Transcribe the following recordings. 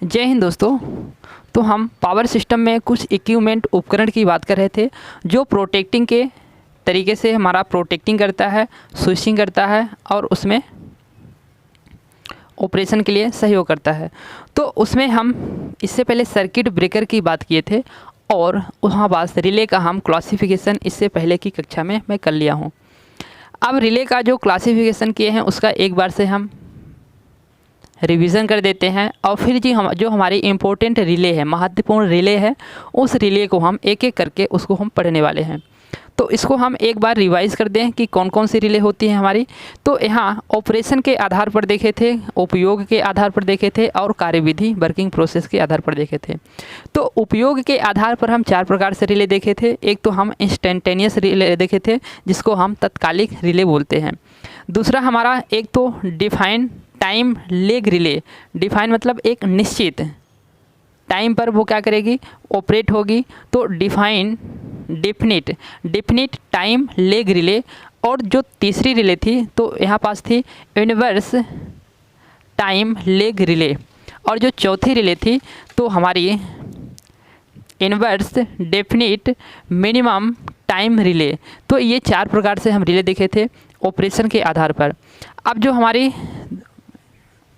जय हिंद दोस्तों। तो हम पावर सिस्टम में कुछ इक्विपमेंट उपकरण की बात कर रहे थे जो प्रोटेक्टिंग के तरीके से हमारा प्रोटेक्टिंग करता है, स्विचिंग करता है और उसमें ऑपरेशन के लिए सहयोग करता है। तो उसमें हम इससे पहले सर्किट ब्रेकर की बात किए थे और वहाँ बाद रिले का हम क्लासिफिकेशन इससे पहले की कक्षा में मैं कर लिया हूँ। अब रिले का जो क्लासिफिकेशन किए हैं उसका एक बार से हम रिवीजन कर देते हैं और फिर हम जो हमारी इम्पोर्टेंट रिले है, महत्वपूर्ण रिले है, उस रिले को हम एक एक करके उसको हम पढ़ने वाले हैं। तो इसको हम एक बार रिवाइज कर दें कि कौन कौन सी रिले होती हैं हमारी। तो यहाँ ऑपरेशन के आधार पर देखे थे, उपयोग के आधार पर देखे थे और कार्यविधि वर्किंग प्रोसेस के आधार पर देखे थे। तो उपयोग के आधार पर हम 4 प्रकार से रिले देखे थे। एक तो हम इंस्टेंटेनियस रिले देखे थे जिसको हम तत्कालिक रिले बोलते हैं। दूसरा हमारा एक तो define time leg relay. Define मतलब एक निश्चित टाइम पर वो क्या करेगी, ऑपरेट होगी। तो डिफिनिट टाइम लेग रिले। और जो तीसरी रिले थी तो यहाँ पास थी यूनिवर्स टाइम लेग रिले। और जो चौथी रिले थी तो हमारी inverse definite minimum time relay. तो ये 4 प्रकार से हम रिले देखे थे ऑपरेशन के आधार पर। अब जो हमारी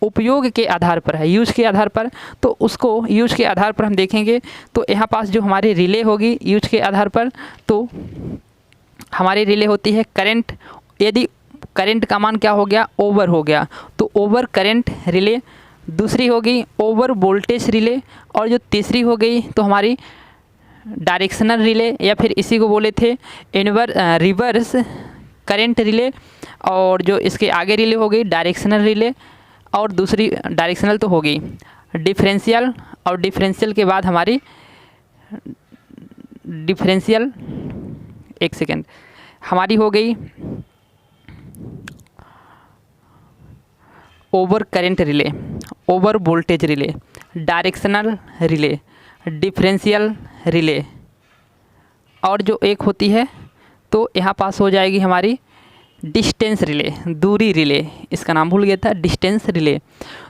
उपयोग के आधार पर है, यूज के आधार पर, तो उसको यूज के आधार पर हम देखेंगे। तो यहाँ पास जो हमारी रिले होगी यूज के आधार पर, तो हमारी रिले होती है करंट। यदि करंट का मान क्या हो गया, ओवर हो गया, तो ओवर करंट रिले। दूसरी होगी ओवर वोल्टेज रिले। और जो तीसरी हो गई तो हमारी डायरेक्शनल रिले, या फिर इसी को बोले थे रिवर्स करंट रिले। और जो इसके आगे रिले हो गई डायरेक्शनल रिले। और दूसरी डायरेक्शनल तो हो गई डिफरेंशियल। और डिफरेंशियल के बाद हमारी डिफरेंशियल, एक सेकेंड, हमारी हो गई over current relay, over voltage relay, directional relay, differential relay. और जो एक होती है तो यहाँ पास हो जाएगी हमारी डिस्टेंस रिले, दूरी रिले। इसका नाम भूल गया था, डिस्टेंस रिले।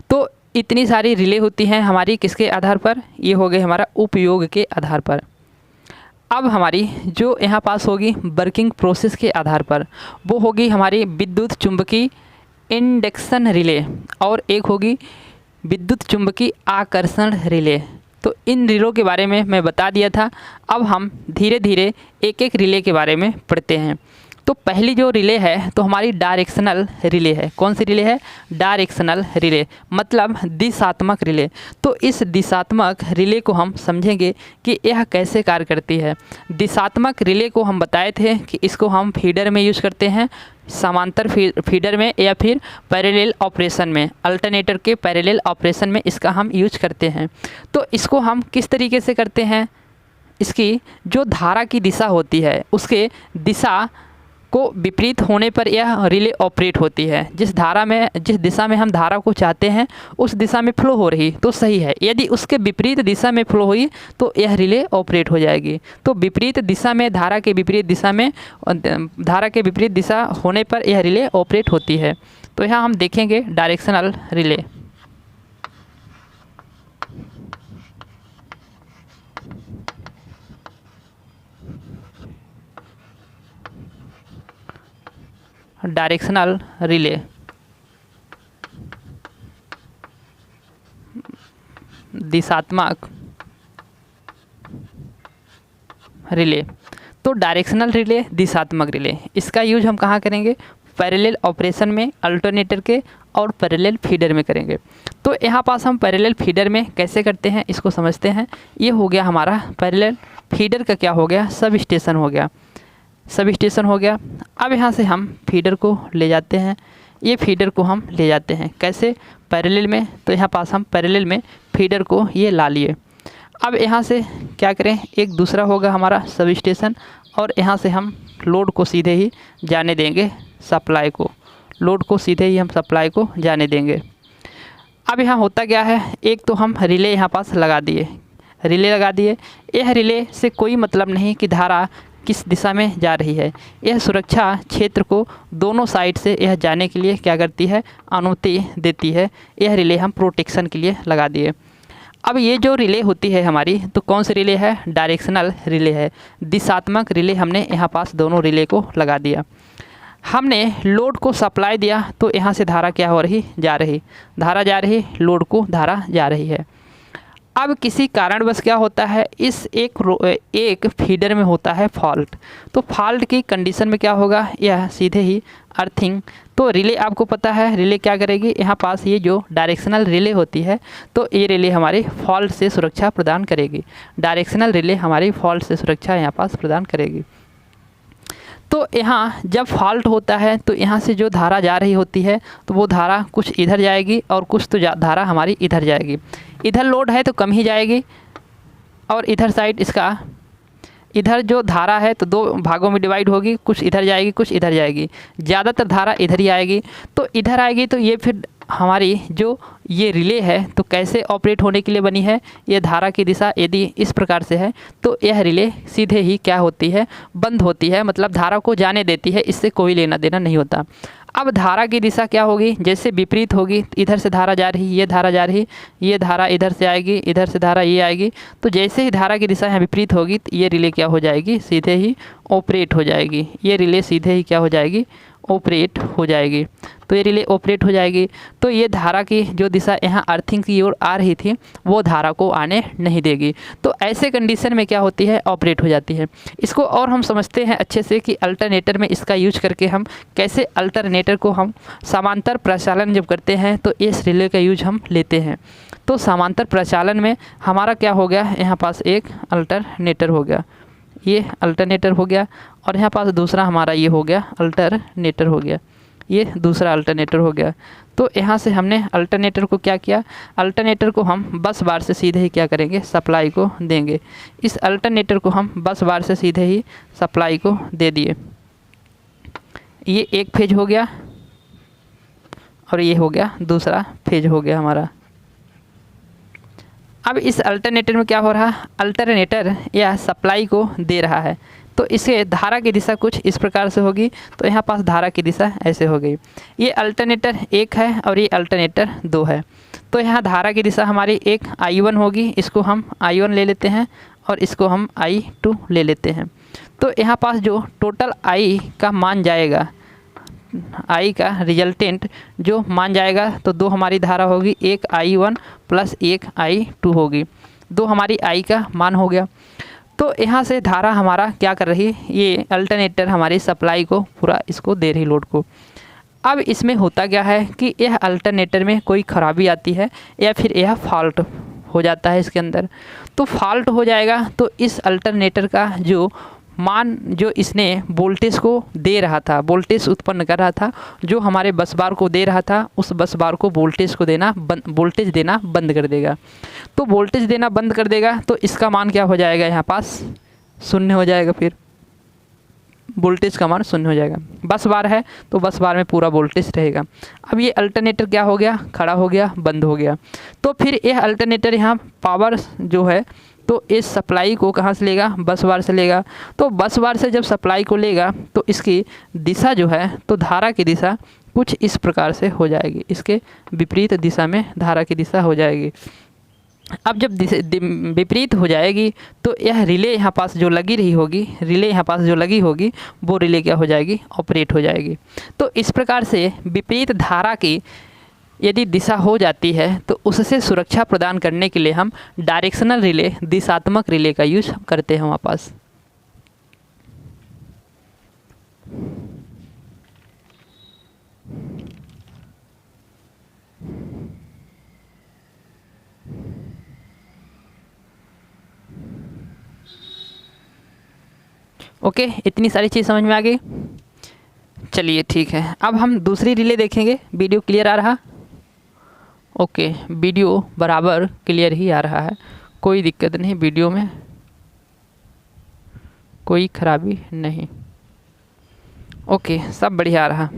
तो इतनी सारी रिले होती हैं हमारी किसके आधार पर, ये हो गए हमारा उपयोग के आधार पर। अब हमारी जो यहाँ पास होगी वर्किंग प्रोसेस के आधार पर, वो होगी हमारी विद्युत चुंबकीय इंडक्शन रिले और एक होगी विद्युत चुंबकीय आकर्षण रिले। तो इन रिलों के बारे में मैं बता दिया था। अब हम धीरे धीरे एक एक रिले के बारे में पढ़ते हैं। तो पहली जो रिले है तो हमारी डायरेक्शनल रिले है। कौन सी रिले है, डायरेक्शनल रिले, मतलब दिशात्मक रिले। तो इस दिशात्मक रिले को हम समझेंगे कि यह कैसे कार्य करती है। दिशात्मक रिले को हम बताए थे कि इसको हम फीडर में यूज़ करते हैं, समांतर फीडर में या फिर पैरेलल ऑपरेशन में, अल्टरनेटर के पैरेलल ऑपरेशन में इसका हम यूज करते हैं। तो इसको हम किस तरीके से करते हैं, इसकी जो धारा की दिशा होती है उसके दिशा को विपरीत होने पर यह रिले ऑपरेट होती है। जिस दिशा में हम धारा को चाहते हैं उस दिशा में फ्लो हो रही तो सही है, यदि उसके विपरीत दिशा में फ्लो हुई तो यह रिले ऑपरेट हो जाएगी। तो विपरीत दिशा में, धारा के विपरीत दिशा होने पर यह रिले ऑपरेट होती है। तो यहाँ हम देखेंगे डायरेक्शनल रिले। डायरेक्शनल रिले, दिशात्मक रिले। तो डायरेक्शनल रिले, दिशात्मक रिले, इसका यूज हम कहाँ करेंगे, पैरेलल ऑपरेशन में, अल्टरनेटर के और पैरेलल फीडर में करेंगे। तो यहाँ पास हम पैरेलल फीडर में कैसे करते हैं इसको समझते हैं। ये हो गया हमारा पैरेलल फीडर का क्या हो गया, सब स्टेशन हो गया। अब यहाँ से हम फीडर को ले जाते हैं। ये फीडर को हम ले जाते हैं कैसे, पैरेलल में। तो यहाँ पास हम पैरेलल में फीडर को ये ला लिए। अब यहाँ से क्या करें, एक दूसरा होगा हमारा सब स्टेशन और यहाँ से हम लोड को सीधे ही जाने देंगे, सप्लाई को, लोड को सीधे ही हम सप्लाई को जाने देंगे। अब यहाँ होता क्या है, एक तो हम रिले यहाँ पास लगा दिए। यह रिले से कोई मतलब नहीं कि धारा किस दिशा में जा रही है। यह सुरक्षा क्षेत्र को दोनों साइड से यह जाने के लिए क्या करती है, अनुमति देती है। यह रिले हम प्रोटेक्शन के लिए लगा दिए। अब ये जो रिले होती है हमारी, तो कौन सी रिले है? डायरेक्शनल रिले है, दिशात्मक रिले। हमने यहाँ पास दोनों रिले को लगा दिया। हमने लोड को सप्लाई दिया तो यहाँ से धारा क्या हो रही? जा रही, धारा जा रही, लोड को धारा जा रही है। अब किसी कारणवश क्या होता है, इस एक फीडर में होता है फॉल्ट। तो फॉल्ट की कंडीशन में क्या होगा? यह सीधे ही अर्थिंग। तो रिले आपको पता है रिले क्या करेगी, यहाँ पास ये जो डायरेक्शनल रिले होती है तो ये रिले हमारी फॉल्ट से सुरक्षा प्रदान करेगी। डायरेक्शनल रिले हमारी फॉल्ट से सुरक्षा यहाँ पास प्रदान करेगी। तो यहाँ जब फॉल्ट होता है तो यहाँ से जो धारा जा रही होती है तो वो धारा कुछ इधर जाएगी और कुछ तो धारा हमारी इधर जाएगी। इधर लोड है तो कम ही जाएगी और इधर साइड इसका, इधर जो धारा है तो दो भागों में डिवाइड होगी, कुछ इधर जाएगी कुछ इधर जाएगी। ज़्यादातर धारा इधर ही आएगी। तो इधर आएगी तो ये फिर हमारी जो ये रिले है तो कैसे ऑपरेट होने के लिए बनी है, ये धारा की दिशा यदि इस प्रकार से है तो यह रिले सीधे ही क्या होती है? बंद होती है, मतलब धारा को जाने देती है, इससे कोई लेना देना नहीं होता। अब धारा की दिशा क्या होगी? जैसे विपरीत होगी, इधर से धारा जा रही, ये धारा जा रही, ये धारा इधर से आएगी, इधर से धारा ये आएगी। तो जैसे ही धारा की दिशा यहाँ विपरीत होगी तो ये रिले क्या हो जाएगी? सीधे ही ऑपरेट हो जाएगी। ये रिले सीधे ही क्या हो जाएगी? ऑपरेट हो जाएगी। तो ये रिले ऑपरेट हो जाएगी। तो ये धारा की जो दिशा यहाँ अर्थिंग की ओर आ रही थी वो धारा को आने नहीं देगी। तो ऐसे कंडीशन में क्या होती है? ऑपरेट हो जाती है। इसको और हम समझते हैं अच्छे से कि अल्टरनेटर में इसका यूज करके हम कैसे अल्टरनेटर को हम समांतर प्रचालन जब करते हैं तो इस रिले का यूज हम लेते हैं। तो समांतर प्रचालन में हमारा क्या हो गया? यहाँ पास एक अल्टरनेटर हो गया, ये अल्टरनेटर हो गया, और यहाँ पास दूसरा हमारा ये हो गया अल्टरनेटर हो गया, ये दूसरा अल्टरनेटर हो गया। तो यहाँ से हमने अल्टरनेटर को क्या किया? अल्टरनेटर को हम बस बार से सीधे ही क्या करेंगे? सप्लाई को देंगे। इस अल्टरनेटर को हम बस बार से सीधे ही सप्लाई को दे दिए। ये एक फेज हो गया और ये हो गया दूसरा फेज हो गया हमारा। अब इस अल्टरनेटर में क्या हो रहा? अल्टरनेटर या सप्लाई को दे रहा है तो इसे धारा की दिशा कुछ इस प्रकार से होगी। तो यहाँ पास धारा की दिशा ऐसे हो गई। ये अल्टरनेटर 1 है और ये अल्टरनेटर 2 है। तो यहाँ धारा की दिशा हमारी एक I1 होगी, इसको हम I1 ले लेते हैं और इसको हम I2 ले लेते हैं। तो यहाँ पास जो टोटल I का मान जाएगा, I का रिजल्टेंट जो मान जाएगा तो 2 हमारी धारा होगी, एक I1 प्लस एक I2 होगी, 2 हमारी I का मान हो गया। तो यहाँ से धारा हमारा क्या कर रही है? ये अल्टरनेटर हमारी सप्लाई को पूरा इसको दे रही लोड को। अब इसमें होता क्या है कि यह अल्टरनेटर में कोई ख़राबी आती है या फिर यह फॉल्ट हो जाता है इसके अंदर। तो फॉल्ट हो जाएगा तो इस अल्टरनेटर का जो मान जो इसने वोल्टेज को दे रहा था, वोल्टेज उत्पन्न कर रहा था, जो हमारे बस बार को दे रहा था, उस बस बार को वोल्टेज देना बंद कर देगा। तो वोल्टेज देना बंद कर देगा तो इसका मान क्या हो जाएगा? यहाँ पास शून्य हो जाएगा। फिर वोल्टेज का मान शून्य हो जाएगा। बस बार है तो बस बार में पूरा वोल्टेज रहेगा। अब ये अल्टरनेटर क्या हो गया? खड़ा हो गया, बंद हो गया। तो फिर यह अल्टरनेटर यहाँ पावर जो है तो इस सप्लाई को कहाँ से लेगा? बस बार से लेगा। तो बस बार से जब सप्लाई को लेगा तो इसकी दिशा जो है तो धारा की दिशा कुछ इस प्रकार से हो जाएगी, इसके विपरीत दिशा में धारा की दिशा हो जाएगी। अब जब विपरीत हो जाएगी तो यह रिले यहाँ पास जो लगी रही होगी, रिले यहाँ पास जो लगी होगी वो रिले क्या हो जाएगी? ऑपरेट हो जाएगी। तो इस प्रकार से विपरीत धारा की यदि दिशा हो जाती है तो उससे सुरक्षा प्रदान करने के लिए हम डायरेक्शनल रिले, दिशात्मक रिले का यूज करते हैं वहाँ पास। ओके, इतनी सारी चीज़ समझ में आ गई। चलिए ठीक है, अब हम दूसरी रिले देखेंगे। वीडियो क्लियर आ रहा? ओके, वीडियो बराबर क्लियर ही आ रहा है, कोई दिक्कत नहीं, वीडियो में कोई खराबी नहीं। ओके, सब बढ़िया आ रहा।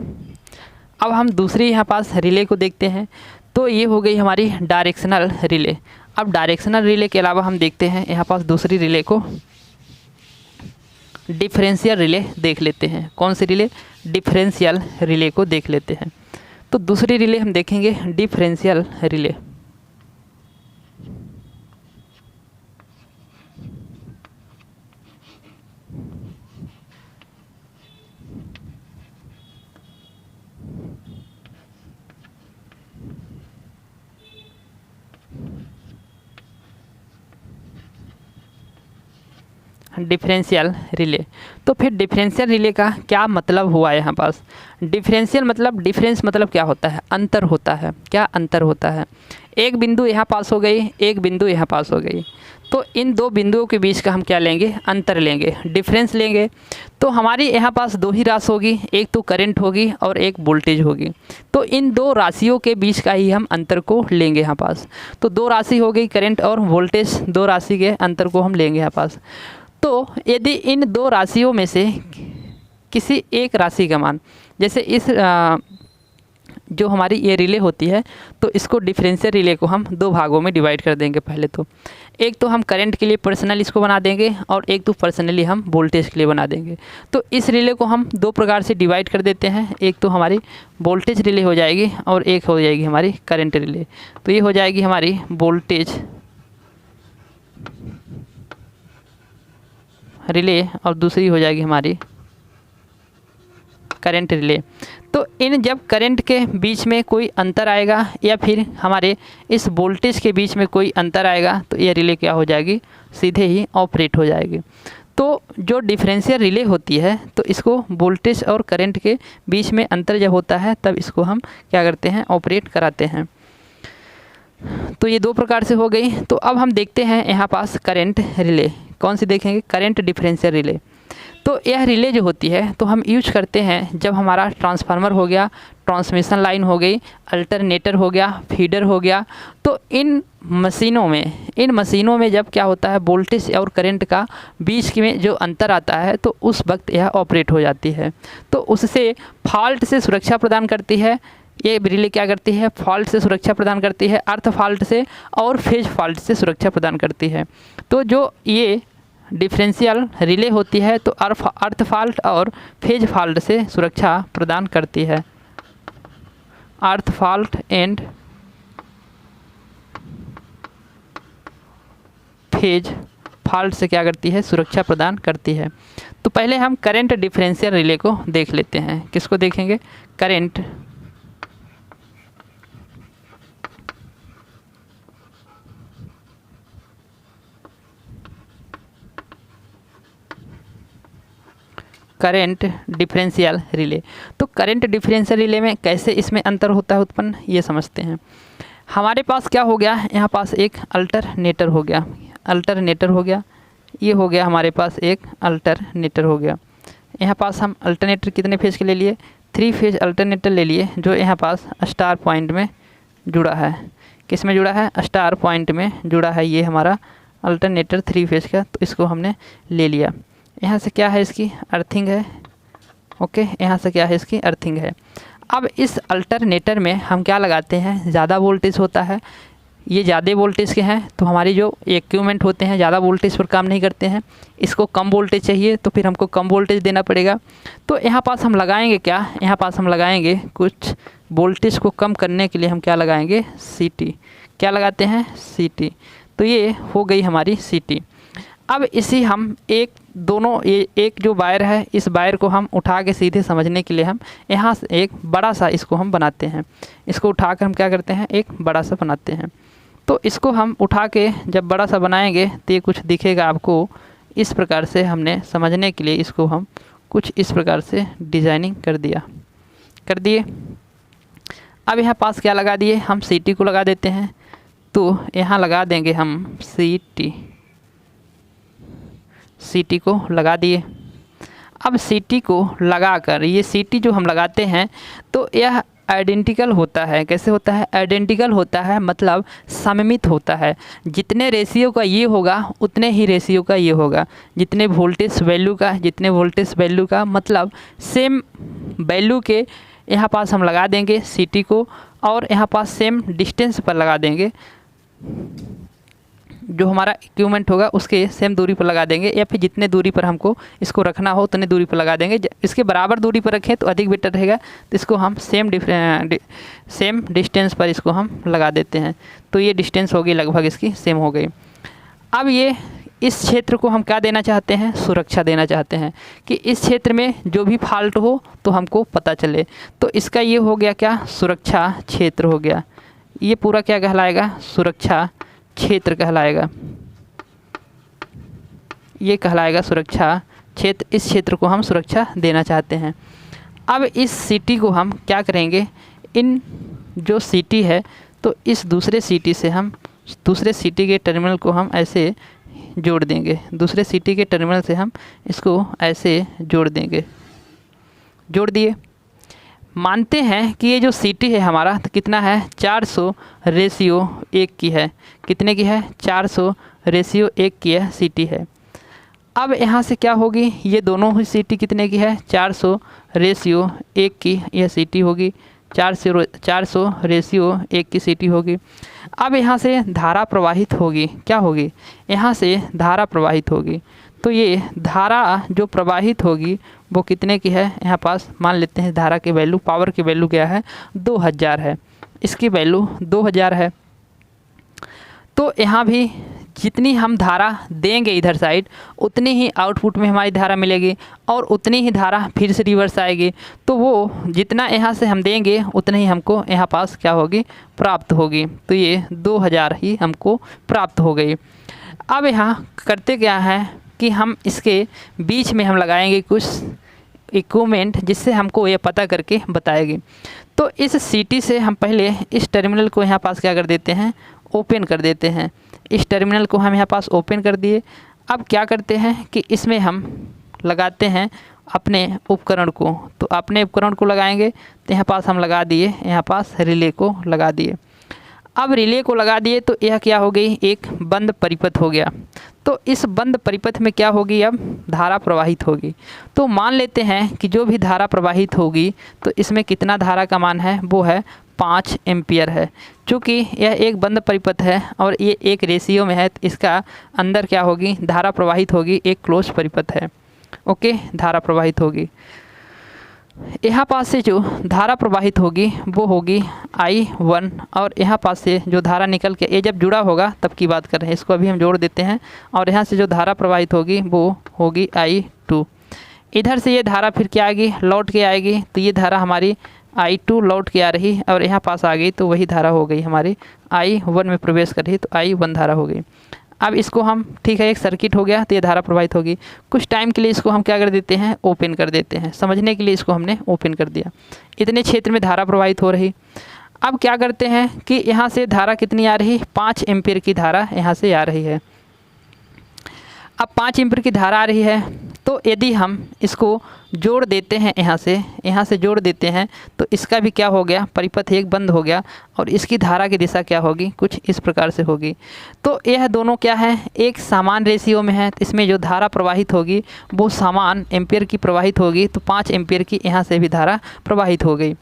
अब हम दूसरी यहाँ पास रिले को देखते हैं। तो ये हो गई हमारी डायरेक्शनल रिले। अब डायरेक्शनल रिले के अलावा हम देखते हैं यहाँ पास दूसरी रिले को, डिफरेंशियल रिले देख लेते हैं। कौन सी रिले? डिफरेंशियल रिले को देख लेते हैं। तो दूसरी रिले हम देखेंगे डिफरेंशियल रिले। Differential relay. तो फिर डिफरेंशियल रिले का क्या मतलब हुआ यहाँ पास? डिफरेंशियल मतलब, डिफरेंस मतलब क्या होता है? अंतर होता है। क्या अंतर होता है? एक बिंदु यहाँ पास हो गई, एक बिंदु यहाँ पास हो गई, तो इन दो बिंदुओं के बीच का हम क्या लेंगे? अंतर लेंगे, डिफरेंस लेंगे। तो हमारी यहाँ पास दो ही राशि होगी, एक तो करंट होगी और एक वोल्टेज होगी। तो इन दो राशियों के बीच का ही हम अंतर को लेंगे यहाँ पास। तो दो राशि हो गई, करंट और वोल्टेज, दो राशि के अंतर को हम लेंगे यहाँ पास। तो यदि इन दो राशियों में से किसी एक राशि का मान, जैसे इस जो हमारी ये रिले होती है, तो इसको डिफरेंशियल रिले को हम दो भागों में डिवाइड कर देंगे। पहले तो एक तो हम करंट के लिए पर्सनल इसको बना देंगे और एक तो पर्सनली हम वोल्टेज के लिए बना देंगे। तो इस रिले को हम दो प्रकार से डिवाइड कर देते हैं, एक तो हमारी वोल्टेज रिले हो जाएगी और एक हो जाएगी हमारी करंट रिले। तो ये हो जाएगी हमारी वोल्टेज रिले और दूसरी हो जाएगी हमारी करंट रिले। तो इन जब करंट के बीच में कोई अंतर आएगा या फिर हमारे इस वोल्टेज के बीच में कोई अंतर आएगा, तो ये रिले क्या हो जाएगी? सीधे ही ऑपरेट हो जाएगी। तो जो डिफरेंशियल रिले होती है, तो इसको वोल्टेज और करंट के बीच में अंतर जब होता है तब इसको हम क्या करते हैं? ऑपरेट कराते हैं। तो ये दो प्रकार से हो गई। तो अब हम देखते हैं यहाँ पास करंट रिले। कौन सी देखेंगे? Current differential relay. तो यह रिले जो होती है, तो हम यूज करते हैं जब हमारा ट्रांसफार्मर हो गया, ट्रांसमिशन लाइन हो गई, अल्टरनेटर हो गया, फीडर हो गया। तो इन मशीनों में जब क्या होता है, वोल्टेज और करंट का बीच में जो अंतर आता है, तो उस वक्त यह ऑपरेट हो जाती है। तो उससे फॉल्ट से सुरक्षा प्रदान करती है। ये रिले क्या करती है? फॉल्ट से सुरक्षा प्रदान करती है, अर्थ फॉल्ट से और फेज फॉल्ट से सुरक्षा प्रदान करती है। तो जो ये डिफरेंशियल रिले होती है, तो अर्थ फॉल्ट और फेज फॉल्ट से सुरक्षा प्रदान करती है। अर्थ फॉल्ट एंड फेज फॉल्ट से क्या करती है? सुरक्षा प्रदान करती है। तो पहले हम करंट डिफरेंशियल रिले को देख लेते हैं। किसको देखेंगे? Current current differential relay. तो करंट डिफरेंशियल रिले में कैसे इसमें अंतर होता है उत्पन्न, ये समझते हैं। हमारे पास क्या हो गया? यहाँ पास एक अल्टरनेटर हो गया, अल्टरनेटर हो गया, ये हो गया हमारे पास एक अल्टरनेटर हो गया। यहाँ पास हम अल्टरनेटर कितने फेज के ले लिए? 3 फेज अल्टरनेटर ले लिए, जो यहाँ पास स्टार पॉइंट में जुड़ा है। किस में जुड़ा है? स्टार पॉइंट में जुड़ा है ये हमारा अल्टरनेटर 3 फेज का। तो इसको हमने ले लिया। यहाँ से क्या है? इसकी अर्थिंग है। ओके, यहाँ से क्या है? इसकी अर्थिंग है। अब इस अल्टरनेटर में हम क्या लगाते हैं? ज़्यादा वोल्टेज होता है, ये ज़्यादा वोल्टेज के हैं, तो हमारी जो इक्विपमेंट होते हैं ज़्यादा वोल्टेज पर काम नहीं करते हैं। इसको कम वोल्टेज चाहिए, तो फिर हमको कम वोल्टेज देना पड़ेगा। तो यहाँ पास हम लगाएंगे क्या? यहाँ पास हम लगाएंगे कुछ वोल्टेज को कम करने के लिए हम क्या लगाएंगे? CT। क्या लगाते हैं? CT। तो ये हो गई हमारी CT। अब इसी हम ये एक जो वायर है, इस वायर को हम उठा के सीधे समझने के लिए हम यहाँ से एक बड़ा सा इसको हम बनाते हैं। इसको उठाकर हम क्या करते हैं? एक बड़ा सा बनाते हैं। तो इसको हम उठा के जब बड़ा सा बनाएंगे तो ये कुछ दिखेगा आपको इस प्रकार से। हमने समझने के लिए इसको हम कुछ इस प्रकार से डिज़ाइनिंग कर दिए। अब यहाँ पास क्या लगा दिए? हम CT को लगा देते हैं। तो यहाँ लगा देंगे हम CT को लगा दिए। अब CT को लगाकर, ये CT जो हम लगाते हैं, तो यह आइडेंटिकल होता है। कैसे होता है? आइडेंटिकल होता है, मतलब सममित होता है। जितने रेशियो का ये होगा उतने ही रेशियो का ये होगा। जितने वोल्टेज वैल्यू का मतलब सेम वैल्यू के यहाँ पास हम लगा देंगे CT को, और यहाँ पास सेम डिस्टेंस पर लगा देंगे। जो हमारा इक्विपमेंट होगा उसके सेम दूरी पर लगा देंगे, या फिर जितने दूरी पर हमको इसको रखना हो उतने दूरी पर लगा देंगे। इसके बराबर दूरी पर रखें तो अधिक बेटर रहेगा। तो इसको हम सेम डिस्टेंस पर इसको हम लगा देते हैं। तो ये डिस्टेंस होगी लगभग इसकी सेम हो गई। अब ये इस क्षेत्र को हम क्या देना चाहते हैं? सुरक्षा देना चाहते हैं कि इस क्षेत्र में जो भी फॉल्ट हो तो हमको पता चले। तो इसका ये हो गया क्या? सुरक्षा क्षेत्र हो गया। ये पूरा क्या कहलाएगा? सुरक्षा क्षेत्र कहलाएगा। ये कहलाएगा सुरक्षा क्षेत्र। इस क्षेत्र को हम सुरक्षा देना चाहते हैं। अब इस सिटी को हम क्या करेंगे, इन जो सिटी है तो इस दूसरे सिटी से हम दूसरे सिटी के टर्मिनल को हम ऐसे जोड़ देंगे। दूसरे सिटी के टर्मिनल से हम इसको ऐसे जोड़ देंगे। जोड़ दिए। मानते हैं कि ये जो सिटी है हमारा तो कितना है, 400:1 की है। कितने की है, 400:1 की है सिटी है। अब यहाँ से क्या होगी, ये दोनों ही सिटी कितने की है, 400:1 की यह सिटी होगी। 400:1 की सिटी होगी। अब यहाँ से धारा प्रवाहित होगी, क्या होगी, यहाँ से धारा प्रवाहित होगी। तो ये धारा जो प्रवाहित होगी वो कितने की है, यहाँ पास मान लेते हैं धारा की वैल्यू, पावर की वैल्यू क्या है, 2000 है। इसकी वैल्यू 2000 है। तो यहाँ भी जितनी हम धारा देंगे इधर साइड उतनी ही आउटपुट में हमारी धारा मिलेगी और उतनी ही धारा फिर से रिवर्स आएगी। तो वो जितना यहाँ से हम देंगे उतना ही हमको यहाँ पास क्या होगी, प्राप्त होगी। तो ये 2000 ही हमको प्राप्त हो गई। अब यहाँ करते क्या है कि हम इसके बीच में हम लगाएंगे कुछ इक्विपमेंट जिससे हमको ये पता करके बताएगी। तो इस सिटी से हम पहले इस टर्मिनल को यहाँ पास क्या कर देते हैं, ओपन कर देते हैं। इस टर्मिनल को हम यहाँ पास ओपन कर दिए। अब क्या करते हैं कि इसमें हम लगाते हैं अपने उपकरण को। तो अपने उपकरण को लगाएंगे तो यहाँ पास हम लगा दिए, यहाँ पास रिले को लगा दिए। अब रिले को लगा दिए तो यह क्या हो गई, एक बंद परिपथ हो गया। तो इस बंद परिपथ में क्या होगी, अब धारा प्रवाहित होगी। तो मान लेते हैं कि जो भी धारा प्रवाहित होगी तो इसमें कितना धारा का मान है, वो है 5 एम्पियर है। चूँकि यह एक बंद परिपथ है और ये एक रेशियो में है तो इसका अंदर क्या होगी, धारा प्रवाहित होगी, एक क्लोज परिपथ है। ओके, धारा प्रवाहित होगी। यहाँ पास से जो धारा प्रवाहित होगी वो होगी I1 और यहाँ पास से जो धारा निकल के ये जब जुड़ा होगा तब की बात कर रहे हैं, इसको अभी हम जोड़ देते हैं। और यहाँ से जो धारा प्रवाहित होगी वो होगी I2। इधर से ये धारा फिर क्या आएगी, लौट के आएगी। तो ये धारा हमारी I2 लौट के आ रही और यहाँ पास आ गई तो वही धारा हो गई हमारी I1 में प्रवेश कर रही, तो I1 धारा हो गई। अब इसको हम ठीक है, एक सर्किट हो गया तो ये धारा प्रवाहित होगी। कुछ टाइम के लिए इसको हम क्या कर देते हैं, ओपन कर देते हैं। समझने के लिए इसको हमने ओपन कर दिया। इतने क्षेत्र में धारा प्रवाहित हो रही। अब क्या करते हैं कि यहाँ से धारा कितनी आ रही, 5 एम्पीयर की धारा यहाँ से आ रही है। अब 5 एम्पीयर की धारा आ रही है तो यदि हम इसको जोड़ देते हैं, यहाँ से जोड़ देते हैं तो इसका भी क्या हो गया, परिपथ एक बंद हो गया और इसकी धारा की दिशा क्या होगी, कुछ इस प्रकार से होगी। तो यह दोनों क्या है, एक समान रेशियो में है। तो इसमें जो धारा प्रवाहित होगी वो समान एम्पीयर की प्रवाहित होगी। तो 5 एम्पीयर की यहाँ से भी धारा प्रवाहित हो गई।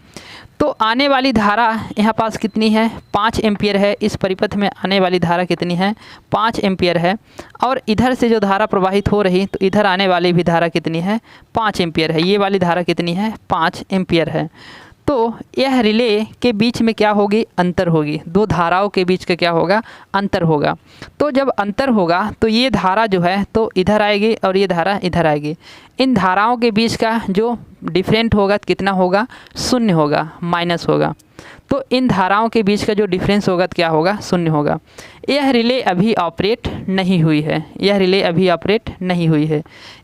तो आने वाली धारा यहाँ पास कितनी है, 5 एम्पीयर है। इस परिपथ में आने वाली धारा कितनी है, 5 एम्पीयर है। और इधर से जो धारा प्रवाहित हो रही तो इधर आने वाली भी धारा कितनी है, 5 एम्पीयर है। ये वाली धारा कितनी है, 5 एम्पीयर है। तो यह रिले के बीच में क्या होगी, अंतर होगी। दो धाराओं के बीच का क्या होगा, अंतर होगा। तो जब अंतर होगा तो ये धारा जो है तो इधर आएगी और ये धारा इधर आएगी। इन धाराओं के बीच का जो डिफरेंट होगा कितना होगा, 0 होगा, माइनस होगा। तो इन धाराओं के बीच का जो डिफरेंस होगा तो क्या होगा, 0 होगा। यह रिले अभी ऑपरेट नहीं हुई है, यह रिले अभी ऑपरेट नहीं हुई है।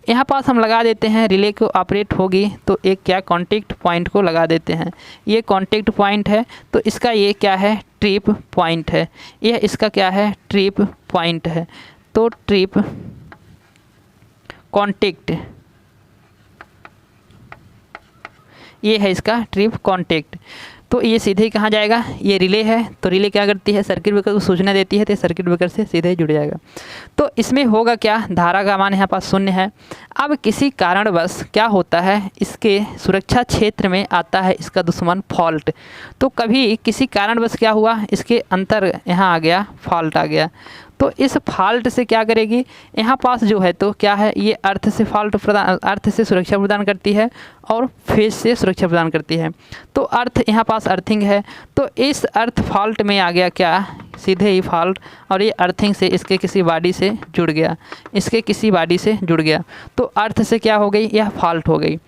यहाँ पास हम लगा देते हैं, रिले को ऑपरेट होगी तो एक क्या कॉन्टैक्ट पॉइंट को लगा देते हैं। ये कॉन्टैक्ट पॉइंट है तो इसका ये क्या है, ट्रिप पॉइंट है। यह इसका क्या है, ट्रिप पॉइंट है। तो ट्रिप कॉन्टैक्ट, ये है इसका ट्रिप कॉन्टैक्ट। तो ये सीधे ही कहाँ जाएगा, ये रिले है। तो रिले क्या करती है, सर्किट ब्रेकर को सूचना देती है तो सर्किट ब्रेकर से सीधे ही जुड़ जाएगा। तो इसमें होगा क्या, धारा का मान यहाँ पास 0 है। अब किसी कारणवश क्या होता है, इसके सुरक्षा क्षेत्र में आता है इसका दुश्मन फॉल्ट। तो कभी किसी कारणवश क्या हुआ, इसके अंतर यहाँ आ गया, फॉल्ट आ गया। तो इस फॉल्ट से क्या करेगी, यहाँ पास जो है तो क्या है, ये अर्थ से फॉल्ट प्रदान, अर्थ से सुरक्षा प्रदान करती है और फेज से सुरक्षा प्रदान करती है। तो अर्थ यहाँ पास अर्थिंग है तो इस अर्थ फॉल्ट में आ गया क्या, सीधे ही फॉल्ट। और ये अर्थिंग से इसके किसी बॉडी से जुड़ गया, इसके किसी बॉडी से जुड़ गया। तो अर्थ से क्या हो गई, यह फॉल्ट हो गई।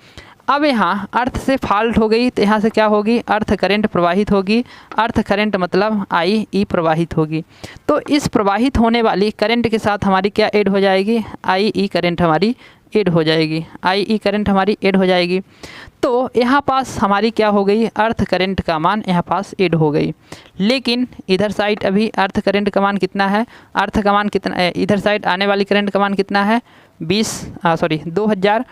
अब यहाँ अर्थ से फॉल्ट हो गई तो यहाँ से क्या होगी, अर्थ करंट प्रवाहित होगी। अर्थ करंट मतलब आई ई प्रवाहित होगी। तो इस प्रवाहित होने वाली करंट के साथ हमारी क्या ऐड हो जाएगी, आई ई करंट हमारी ऐड हो जाएगी। आई ई करंट हमारी ऐड हो जाएगी। तो यहाँ पास हमारी क्या हो गई, अर्थ करंट का मान यहाँ पास ऐड हो गई। लेकिन इधर साइड अभी अर्थ करंट का मान कितना है, अर्थ का मान कितना, इधर साइड आने वाली करंट का मान कितना है 2000।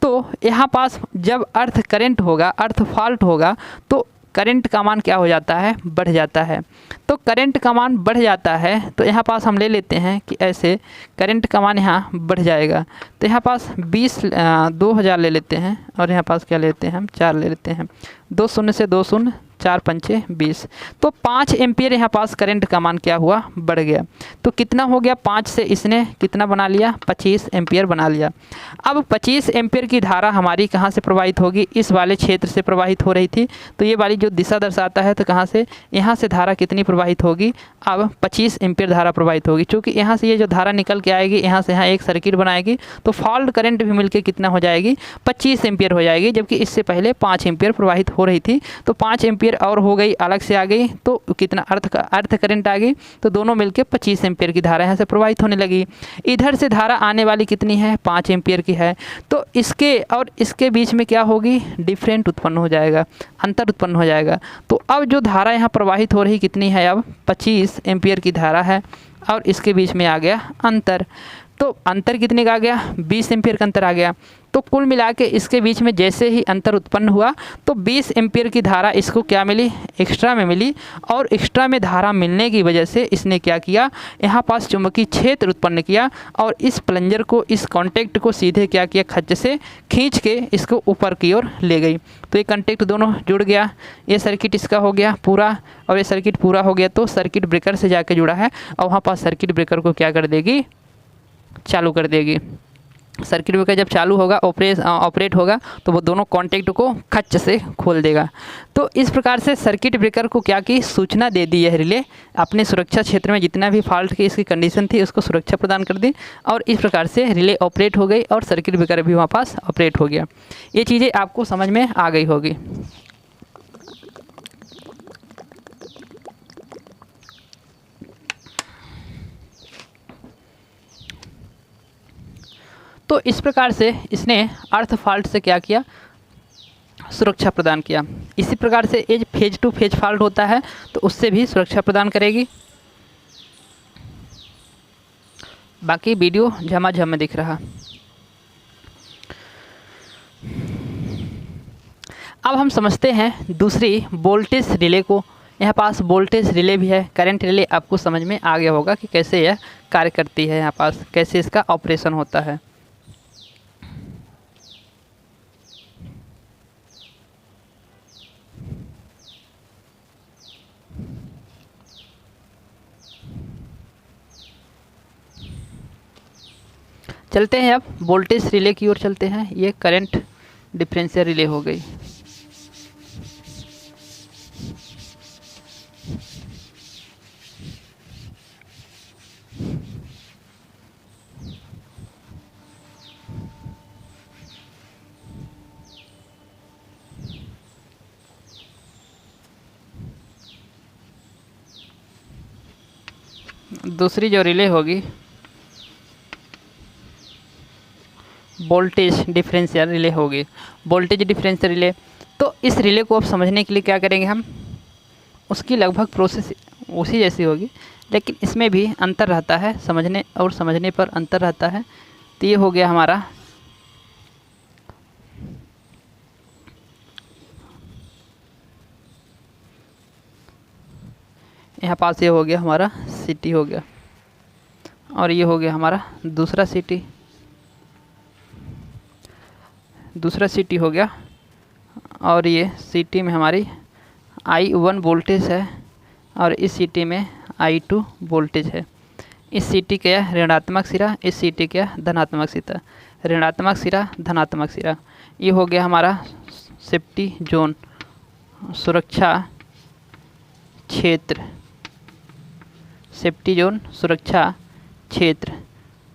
तो यहाँ पास जब अर्थ करंट होगा, अर्थ फॉल्ट होगा, तो करंट का मान क्या हो जाता है, बढ़ जाता है। तो करंट का मान बढ़ जाता है तो यहाँ पास हम ले लेते हैं कि ऐसे करंट का मान यहाँ बढ़ जाएगा। तो यहाँ पास 2000 ले लेते हैं और यहाँ पास क्या लेते हैं हम 4 ले लेते हैं। 2 शून्य से 2 शून्य, 4 पंचे 20। तो 5 एम्पियर यहाँ पास करंट का मान क्या हुआ, बढ़ गया। तो कितना हो गया, 5 से इसने कितना बना लिया, 25 एम्पियर बना लिया। अब 25 एम्पियर की धारा हमारी कहाँ से प्रवाहित होगी, इस वाले क्षेत्र से प्रवाहित हो रही थी। तो ये वाली जो दिशा दर्शाता है, तो कहाँ से, यहाँ से धारा कितनी प्रवाहित होगी, अब 25 एम्पियर धारा प्रवाहित होगी। क्योंकि यहाँ से ये जो धारा निकल के आएगी, यहाँ से यहाँ एक सर्किट बनाएगी, तो फॉल्ट करंट भी मिलके कितना हो जाएगी, 25 एम्पियर हो जाएगी। जबकि इससे पहले 5 एम्पियर प्रवाहित हो रही थी। तो 5 एम्पियर और हो गई, अलग से आ गई, तो कितना अर्थ करंट आ गई। तो दोनों मिलके 25 एम्पियर की धारा यहाँ से प्रवाहित होने लगी। इधर से धारा आने वाली कितनी है, 5 एम्पियर की है। तो इसके और इसके बीच में क्या होगी, डिफरेंट उत्पन्न हो जाएगा, अंतर उत्पन्न हो जाएगा। तो अब जो धारा यहाँ प्रवाहित हो रही कितनी है, अब 25 एम्पियर की धारा है और इसके बीच में आ गया अंतर। तो अंतर कितने का आ गया, 20 एम्पियर का अंतर आ गया। तो कुल मिला के इसके बीच में जैसे ही अंतर उत्पन्न हुआ तो 20 एम्पियर की धारा इसको क्या मिली, एक्स्ट्रा में मिली। और एक्स्ट्रा में धारा मिलने की वजह से इसने क्या किया, यहाँ पास चुंबकीय क्षेत्र उत्पन्न किया और इस प्लंजर को, इस कॉन्टैक्ट को सीधे क्या किया, खच्च से खींच के इसको ऊपर की ओर ले गई। तो ये कॉन्टैक्ट दोनों जुड़ गया, ये सर्किट इसका हो गया पूरा और ये सर्किट पूरा हो गया। तो सर्किट ब्रेकर से जाके जुड़ा है और वहाँ पास सर्किट ब्रेकर को क्या कर देगी, चालू कर देगी। सर्किट ब्रेकर जब चालू होगा, ऑपरेट होगा, तो वो दोनों कॉन्टैक्ट को खच्च से खोल देगा। तो इस प्रकार से सर्किट ब्रेकर को क्या की, सूचना दे दी है रिले, अपने सुरक्षा क्षेत्र में जितना भी फॉल्ट की इसकी कंडीशन थी उसको सुरक्षा प्रदान कर दी और इस प्रकार से रिले ऑपरेट हो गई और सर्किट ब्रेकर भी वहाँ पास ऑपरेट हो गया। ये चीज़ें आपको समझ में आ गई होगी। तो इस प्रकार से इसने अर्थ फॉल्ट से क्या किया, सुरक्षा प्रदान किया। इसी प्रकार से as phase to phase fault होता है तो उससे भी सुरक्षा प्रदान करेगी। बाकी वीडियो झमाझम में दिख रहा। अब हम समझते हैं दूसरी वोल्टेज रिले को। यहाँ पास वोल्टेज रिले भी है, करंट रिले आपको समझ में आ गया होगा कि कैसे यह कार्य करती है, यहाँ पास कैसे इसका ऑपरेशन होता है। चलते हैं अब वोल्टेज रिले की ओर चलते हैं। ये करंट डिफरेंशियल रिले हो गई। दूसरी जो रिले होगी वोल्टेज डिफरेंशियल रिले होगी। वोल्टेज डिफरेंशियल रिले, तो इस रिले को अब समझने के लिए क्या करेंगे हम, उसकी लगभग प्रोसेस उसी जैसी होगी लेकिन इसमें भी अंतर रहता है, समझने और समझने पर अंतर रहता है। तो ये हो गया हमारा यहाँ पास, ये हो गया हमारा सिटी हो गया और ये हो गया हमारा दूसरा सिटी हो गया और ये सिटी में हमारी I1 वोल्टेज है और इस सिटी में I2 वोल्टेज है। इस सिटी का ऋणात्मक सिरा, इस सिटी का धनात्मक सिरा, ऋणात्मक सिरा धनात्मक सिरा। ये हो गया हमारा सेफ्टी जोन, सुरक्षा क्षेत्र, सेफ्टी जोन सुरक्षा क्षेत्र।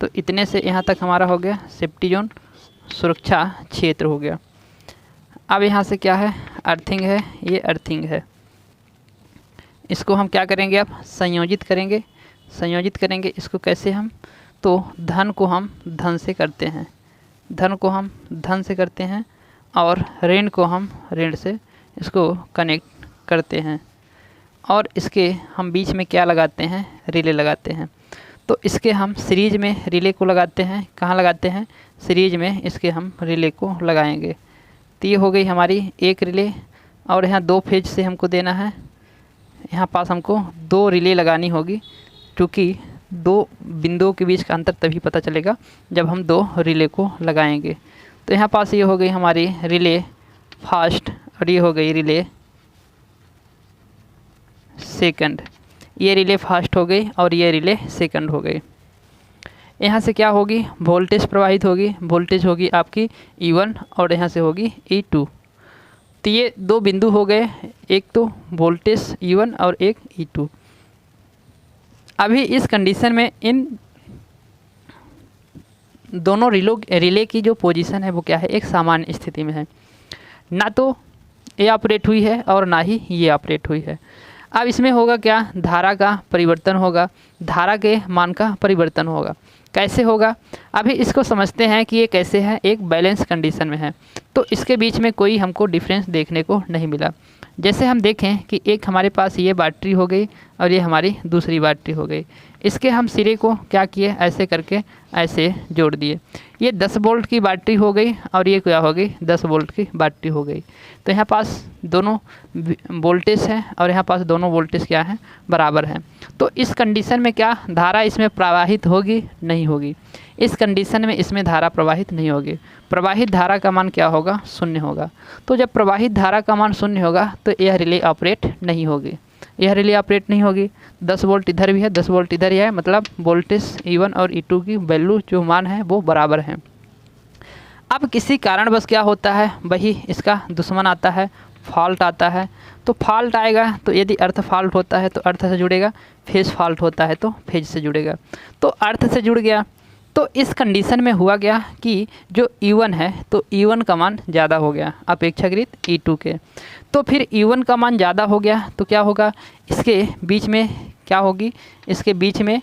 तो इतने से यहाँ तक हमारा हो गया सेफ्टी जोन सुरक्षा क्षेत्र हो गया। अब यहाँ से क्या है, अर्थिंग है, ये अर्थिंग है। इसको हम क्या करेंगे, अब संयोजित करेंगे। संयोजित करेंगे इसको कैसे हम, तो धन को हम धन से करते हैं, धन को हम धन से करते हैं और ऋण को हम ऋण से इसको कनेक्ट करते हैं। और इसके हम बीच में क्या लगाते हैं, रिले लगाते हैं। तो इसके हम सीरीज में रिले को लगाते हैं। कहाँ लगाते हैं, सीरीज में इसके हम रिले को लगाएंगे। तो ये हो गई हमारी एक रिले, और यहाँ 2 फेज से हमको देना है। यहाँ पास हमको 2 रिले लगानी होगी, क्योंकि 2 बिंदुओं के बीच का अंतर तभी पता चलेगा जब हम 2 रिले को लगाएंगे। तो यहाँ पास ये हो गई हमारी रिले फर्स्ट, और ये हो गई रिले सेकंड। ये रिले फर्स्ट हो गई और ये रिले सेकंड हो गई। यहाँ से क्या होगी, वोल्टेज प्रवाहित होगी। वोल्टेज होगी आपकी E1 और यहाँ से होगी E2। तो ये 2 बिंदु हो गए, एक तो वोल्टेज E1 और एक E2। अभी इस कंडीशन में इन दोनों रिले की जो पोजीशन है वो क्या है, एक सामान्य स्थिति में है। ना तो ये ऑपरेट हुई है और ना ही ये ऑपरेट हुई है। अब इसमें होगा क्या, धारा का परिवर्तन होगा, धारा के मान का परिवर्तन होगा। कैसे होगा, अभी इसको समझते हैं कि ये कैसे है, एक बैलेंस कंडीशन में है। तो इसके बीच में कोई हमको डिफरेंस देखने को नहीं मिला। जैसे हम देखें कि एक हमारे पास ये बैटरी हो गई और ये हमारी दूसरी बैटरी हो गई। इसके हम सिरे को क्या किए, ऐसे करके ऐसे जोड़ दिए। ये 10 वोल्ट की बैटरी हो गई और ये क्या हो गई, 10 वोल्ट की बैटरी हो गई। तो यहाँ पास दोनों वोल्टेज है और यहाँ पास दोनों वोल्टेज क्या है, बराबर हैं। तो इस कंडीशन में क्या धारा इसमें प्रवाहित होगी, नहीं होगी। इस कंडीशन में इसमें धारा प्रवाहित नहीं होगी। प्रवाहित धारा का मान क्या होगा, 0 होगा। तो जब प्रवाहित धारा का मान 0 होगा तो यह रिले ऑपरेट नहीं होगी, यह रिले ऑपरेट नहीं होगी। 10 वोल्ट इधर भी है, 10 वोल्ट इधर ही है, मतलब वोल्टेज E1 और E2 की वैल्यू जो मान है वो बराबर हैं। अब किसी कारणवश क्या होता है, वही इसका दुश्मन आता है, फॉल्ट आता है। तो फॉल्ट आएगा तो यदि अर्थ फॉल्ट होता है तो अर्थ से जुड़ेगा, फेज फॉल्ट होता है तो फेज से जुड़ेगा। तो अर्थ से जुड़ गया। तो इस कंडीशन में हुआ गया कि जो E1 है तो E1 का मान ज़्यादा हो गया अपेक्षाकृत E2 के। तो फिर E1 का मान ज़्यादा हो गया तो क्या होगा, इसके बीच में क्या होगी, इसके बीच में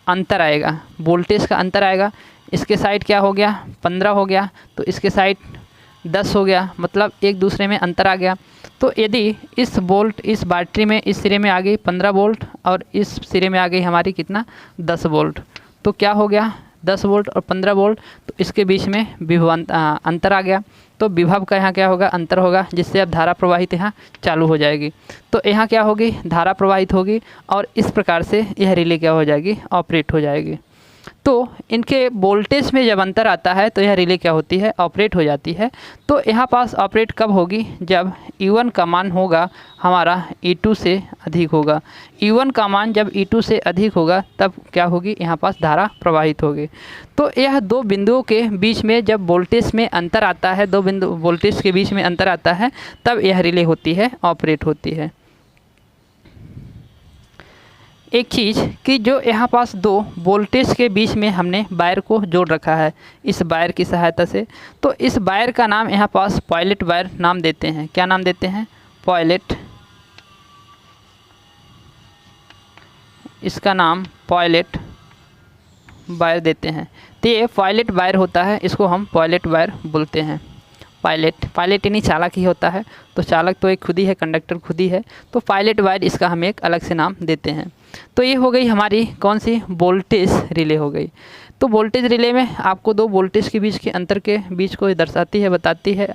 अंतर आएगा, वोल्टेज का अंतर आएगा। इसके साइड क्या हो गया, 15 हो गया, तो इसके साइड 10 हो गया, मतलब एक दूसरे में अंतर आ गया। तो यदि इस वोल्ट इस बैटरी में इस सिरे में आ गई 15 वोल्ट और इस सिरे में आ गई हमारी कितना, 10 वोल्ट, तो क्या हो गया, 10 वोल्ट और 15 वोल्ट, तो इसके बीच में विभव अंतर आ गया। तो विभव का यहाँ क्या होगा, अंतर होगा, जिससे अब धारा प्रवाहित यहाँ चालू हो जाएगी। तो यहाँ क्या होगी, धारा प्रवाहित होगी और इस प्रकार से यह रिले क्या हो जाएगी, ऑपरेट हो जाएगी। तो इनके वोल्टेज में जब अंतर आता है तो यह रिले क्या होती है, ऑपरेट हो जाती है। तो यहाँ पास ऑपरेट कब होगी, जब E1 का मान होगा हमारा E2 से अधिक होगा। E1 का मान जब E2 से अधिक होगा तब क्या होगी, यहाँ पास धारा प्रवाहित होगी। तो यह 2 बिंदुओं के बीच में जब वोल्टेज में अंतर आता है, 2 बिंदु वोल्टेज के बीच में अंतर आता है, तब यह रिले होती है, ऑपरेट होती है। एक चीज़ कि जो यहाँ पास 2 वोल्टेज के बीच में हमने वायर को जोड़ रखा है इस वायर की सहायता से, तो इस वायर का नाम यहाँ पास पायलट वायर नाम देते हैं। क्या नाम देते हैं, पायलट, इसका नाम पायलट वायर देते हैं। तो ये पायलट वायर होता है, इसको हम पायलट वायर बोलते हैं। पायलट यानी चालक ही होता है, तो चालक तो एक खुद ही है, कंडक्टर खुद ही है, तो पायलट वायर इसका हम एक अलग से नाम देते हैं। तो ये हो गई हमारी कौन सी, वोल्टेज रिले हो गई। तो वोल्टेज रिले में आपको 2 वोल्टेज के बीच के अंतर के बीच को दर्शाती है, बताती है,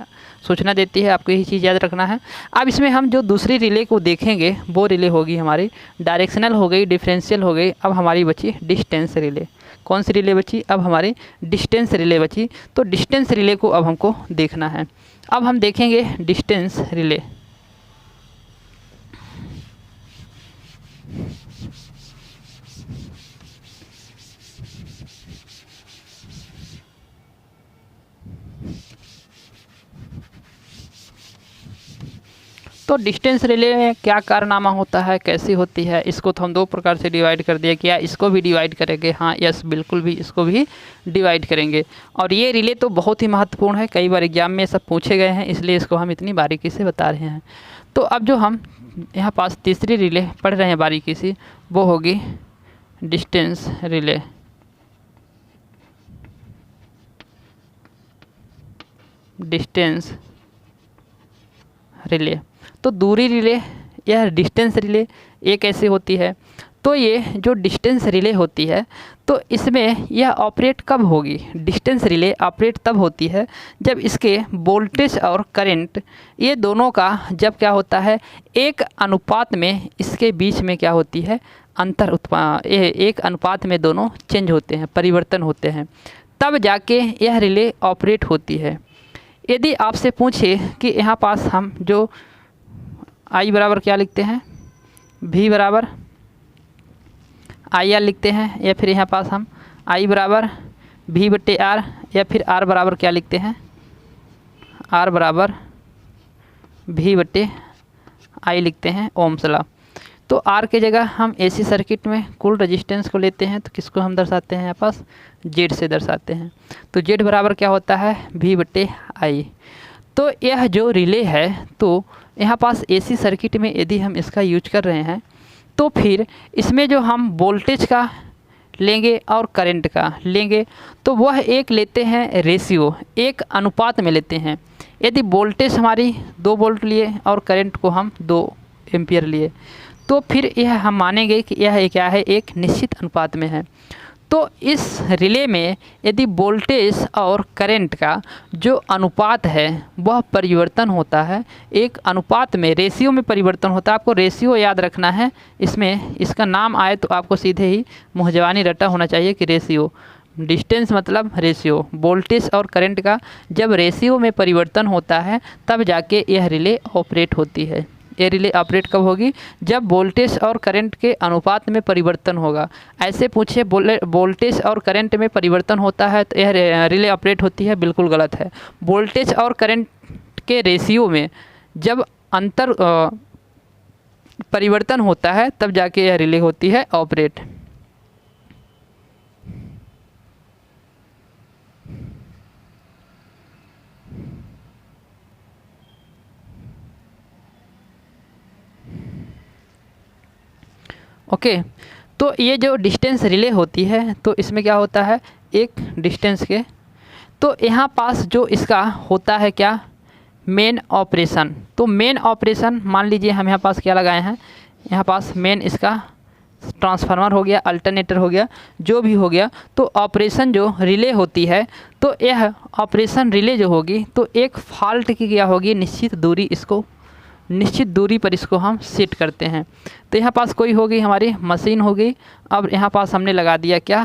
सूचना देती है, आपको यही चीज़ याद रखना है। अब इसमें हम जो दूसरी रिले को देखेंगे वो रिले होगी हमारी डायरेक्शनल हो गई, डिफरेंशियल हो गई। अब हमारी बची डिस्टेंस रिले। कौन सी रिले बची, अब हमारी डिस्टेंस रिले बची। तो डिस्टेंस रिले को अब हमको देखना है। अब हम देखेंगे डिस्टेंस रिले। तो डिस्टेंस रिले में क्या कारनामा होता है, कैसी होती है, इसको तो हम दो प्रकार से डिवाइड कर दिया। क्या इसको भी डिवाइड करेंगे? हाँ, यस, बिल्कुल भी इसको भी डिवाइड करेंगे। और ये रिले तो बहुत ही महत्वपूर्ण है, कई बार एग्जाम में सब पूछे गए हैं, इसलिए इसको हम इतनी बारीकी से बता रहे हैं। तो अब जो हम यहाँ पास तीसरी रिले पढ़ रहे हैं बारीकी से, वो होगी डिस्टेंस रिले। डिस्टेंस रिले तो दूरी रिले या डिस्टेंस रिले ये कैसे होती है? तो ये जो डिस्टेंस रिले होती है तो इसमें यह ऑपरेट कब होगी? डिस्टेंस रिले ऑपरेट तब होती है जब इसके वोल्टेज और करंट ये दोनों का जब क्या होता है, एक अनुपात में इसके बीच में क्या होती है, एक अनुपात में दोनों चेंज होते हैं, परिवर्तन होते हैं, तब जाके यह रिले ऑपरेट होती है। यदि आपसे पूछे कि यहाँ पास हम जो आई बराबर क्या लिखते हैं, भी बराबर आई आर लिखते हैं, या फिर यहाँ पास हम आई बराबर भी बटे आर, या फिर आर बराबर क्या लिखते हैं, आर बराबर भी बटे आई लिखते हैं, ओम्स लॉ। तो आर के जगह हम एसी सर्किट में कुल रेजिस्टेंस को लेते हैं, तो किसको हम दर्शाते हैं यहाँ पास, जेड से दर्शाते हैं। तो जेड बराबर क्या होता है, भी बटे आई। तो यह जो रिले है तो यहाँ पास एसी सर्किट में यदि हम इसका यूज कर रहे हैं तो फिर इसमें जो हम वोल्टेज का लेंगे और करंट का लेंगे तो वह एक लेते हैं रेशियो, एक अनुपात में लेते हैं। यदि वोल्टेज हमारी 2 वोल्ट लिए और करंट को हम 2 एम्पियर लिए तो फिर यह हम मानेंगे कि यह क्या है, एक निश्चित अनुपात में है। तो इस रिले में यदि वोल्टेज और करंट का जो अनुपात है वह परिवर्तन होता है, एक अनुपात में, रेशियो में परिवर्तन होता है। आपको रेशियो याद रखना है, इसमें इसका नाम आए तो आपको सीधे ही मुँह ज़बानी रटा होना चाहिए कि रेशियो, डिस्टेंस मतलब रेशियो, वोल्टेज और करंट का जब रेशियो में परिवर्तन होता है तब जाके यह रिले ऑपरेट होती है। ये रिले ऑपरेट कब होगी, जब वोल्टेज और करंट के अनुपात में परिवर्तन होगा। ऐसे पूछे वोल्टेज और करंट में परिवर्तन होता है तो यह रिले ऑपरेट होती है, बिल्कुल गलत है। वोल्टेज और करंट के रेशियो में जब अंतर परिवर्तन होता है तब जाके यह रिले होती है ऑपरेट। ओके, तो ये जो डिस्टेंस रिले होती है तो इसमें क्या होता है, एक डिस्टेंस के, तो यहाँ पास जो इसका होता है क्या, मेन ऑपरेशन। तो मेन ऑपरेशन मान लीजिए हम यहाँ पास क्या लगाए हैं, यहाँ पास मेन इसका ट्रांसफार्मर हो गया, अल्टरनेटर हो गया, जो भी हो गया। तो ऑपरेशन जो रिले होती है तो यह ऑपरेशन रिले जो होगी तो एक फॉल्ट की क्या होगी, निश्चित दूरी, इसको निश्चित दूरी पर इसको हम सेट करते हैं। तो यहाँ पास कोई होगी हमारी मशीन होगी, अब यहाँ पास हमने लगा दिया क्या,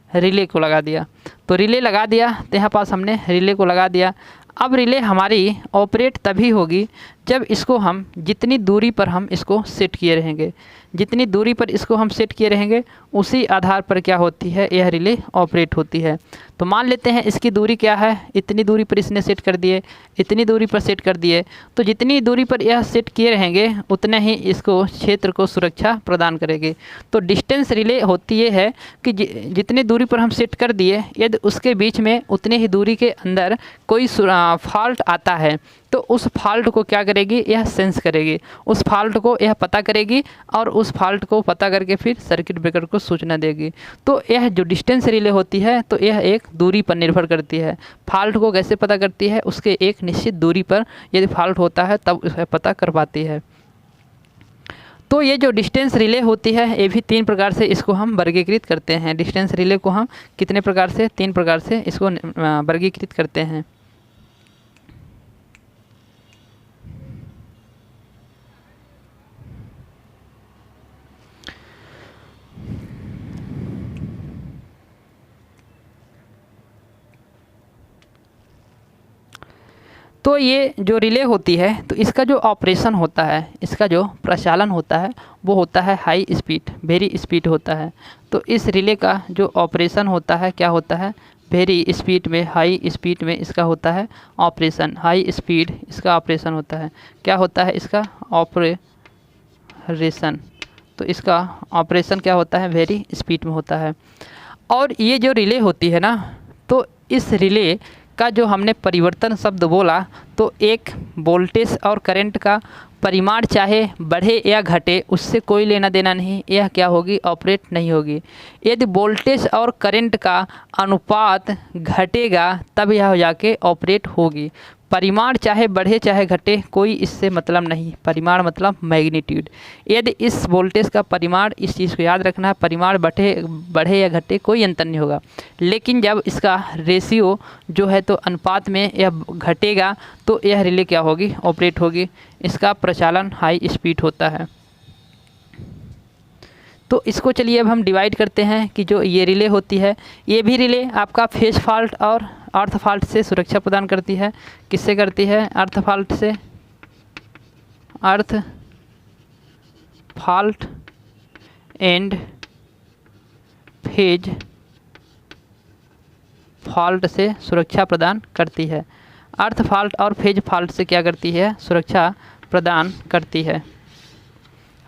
रिले को लगा दिया। तो रिले लगा दिया तो यहाँ पास हमने रिले को लगा दिया। अब रिले हमारी ऑपरेट तभी होगी जब इसको हम जितनी दूरी पर हम इसको सेट किए रहेंगे, जितनी दूरी पर इसको हम सेट किए रहेंगे उसी आधार पर क्या होती है, यह रिले ऑपरेट होती है। तो मान लेते हैं इसकी दूरी क्या है, इतनी दूरी पर इसने सेट कर दिए, इतनी दूरी पर सेट कर दिए। तो जितनी दूरी पर यह सेट किए रहेंगे उतने ही इसको क्षेत्र को सुरक्षा प्रदान करेगी। तो डिस्टेंस रिले होती ये है कि जितनी दूरी पर हम सेट कर दिए, यदि उसके बीच में उतनी ही दूरी के अंदर कोई फॉल्ट आता है तो उस फॉल्ट को क्या करेगी, यह सेंस करेगी, उस फॉल्ट को यह पता करेगी और उस फॉल्ट को पता करके फिर सर्किट ब्रेकर को सूचना देगी। तो यह जो डिस्टेंस रिले होती है तो यह एक दूरी पर निर्भर करती है। फॉल्ट को कैसे पता करती है, उसके एक निश्चित दूरी पर यदि फॉल्ट होता है तब उसे पता कर पाती है। तो ये जो डिस्टेंस रिले होती है ये भी 3 प्रकार से इसको हम वर्गीकृत करते हैं। डिस्टेंस रिले को हम कितने प्रकार से, 3 प्रकार से इसको वर्गीकृत करते हैं। तो ये जो रिले होती है तो इसका जो ऑपरेशन होता है, इसका जो प्रचालन होता है वो होता है हाई स्पीड, वेरी स्पीड होता है। तो इस रिले का जो ऑपरेशन होता है क्या होता है, वेरी स्पीड में, हाई स्पीड में इसका होता है ऑपरेशन। हाई स्पीड इसका ऑपरेशन होता है। क्या होता है इसका? ऑपरेशन। तो इसका ऑपरेशन क्या होता है? वेरी स्पीड में होता है। और ये जो रिले होती है ना, तो इस रिले का जो हमने परिवर्तन शब्द बोला, तो एक वोल्टेज और करंट का परिमाण चाहे बढ़े या घटे, उससे कोई लेना देना नहीं, यह क्या होगी? ऑपरेट नहीं होगी। यदि वोल्टेज और करंट का अनुपात घटेगा तब यह हो जाके ऑपरेट होगी। परिमाण चाहे बढ़े चाहे घटे, कोई इससे मतलब नहीं। परिमाण मतलब मैग्नीट्यूड। यदि इस वोल्टेज का परिमाण, इस चीज़ को याद रखना है, परिमाण बढ़े या घटे कोई अंतर नहीं होगा। लेकिन जब इसका रेशियो जो है तो अनुपात में यह घटेगा तो यह रिले क्या होगी? ऑपरेट होगी। इसका प्रचालन हाई स्पीड होता है। तो इसको चलिए अब हम डिवाइड करते हैं कि जो ये रिले होती है, ये भी रिले आपका फेज फॉल्ट और अर्थ फॉल्ट से सुरक्षा प्रदान करती है। किससे करती है? अर्थ फॉल्ट से। अर्थ फॉल्ट एंड फेज फॉल्ट से सुरक्षा प्रदान करती है। अर्थ फॉल्ट और फेज फॉल्ट से क्या करती है? सुरक्षा प्रदान करती है।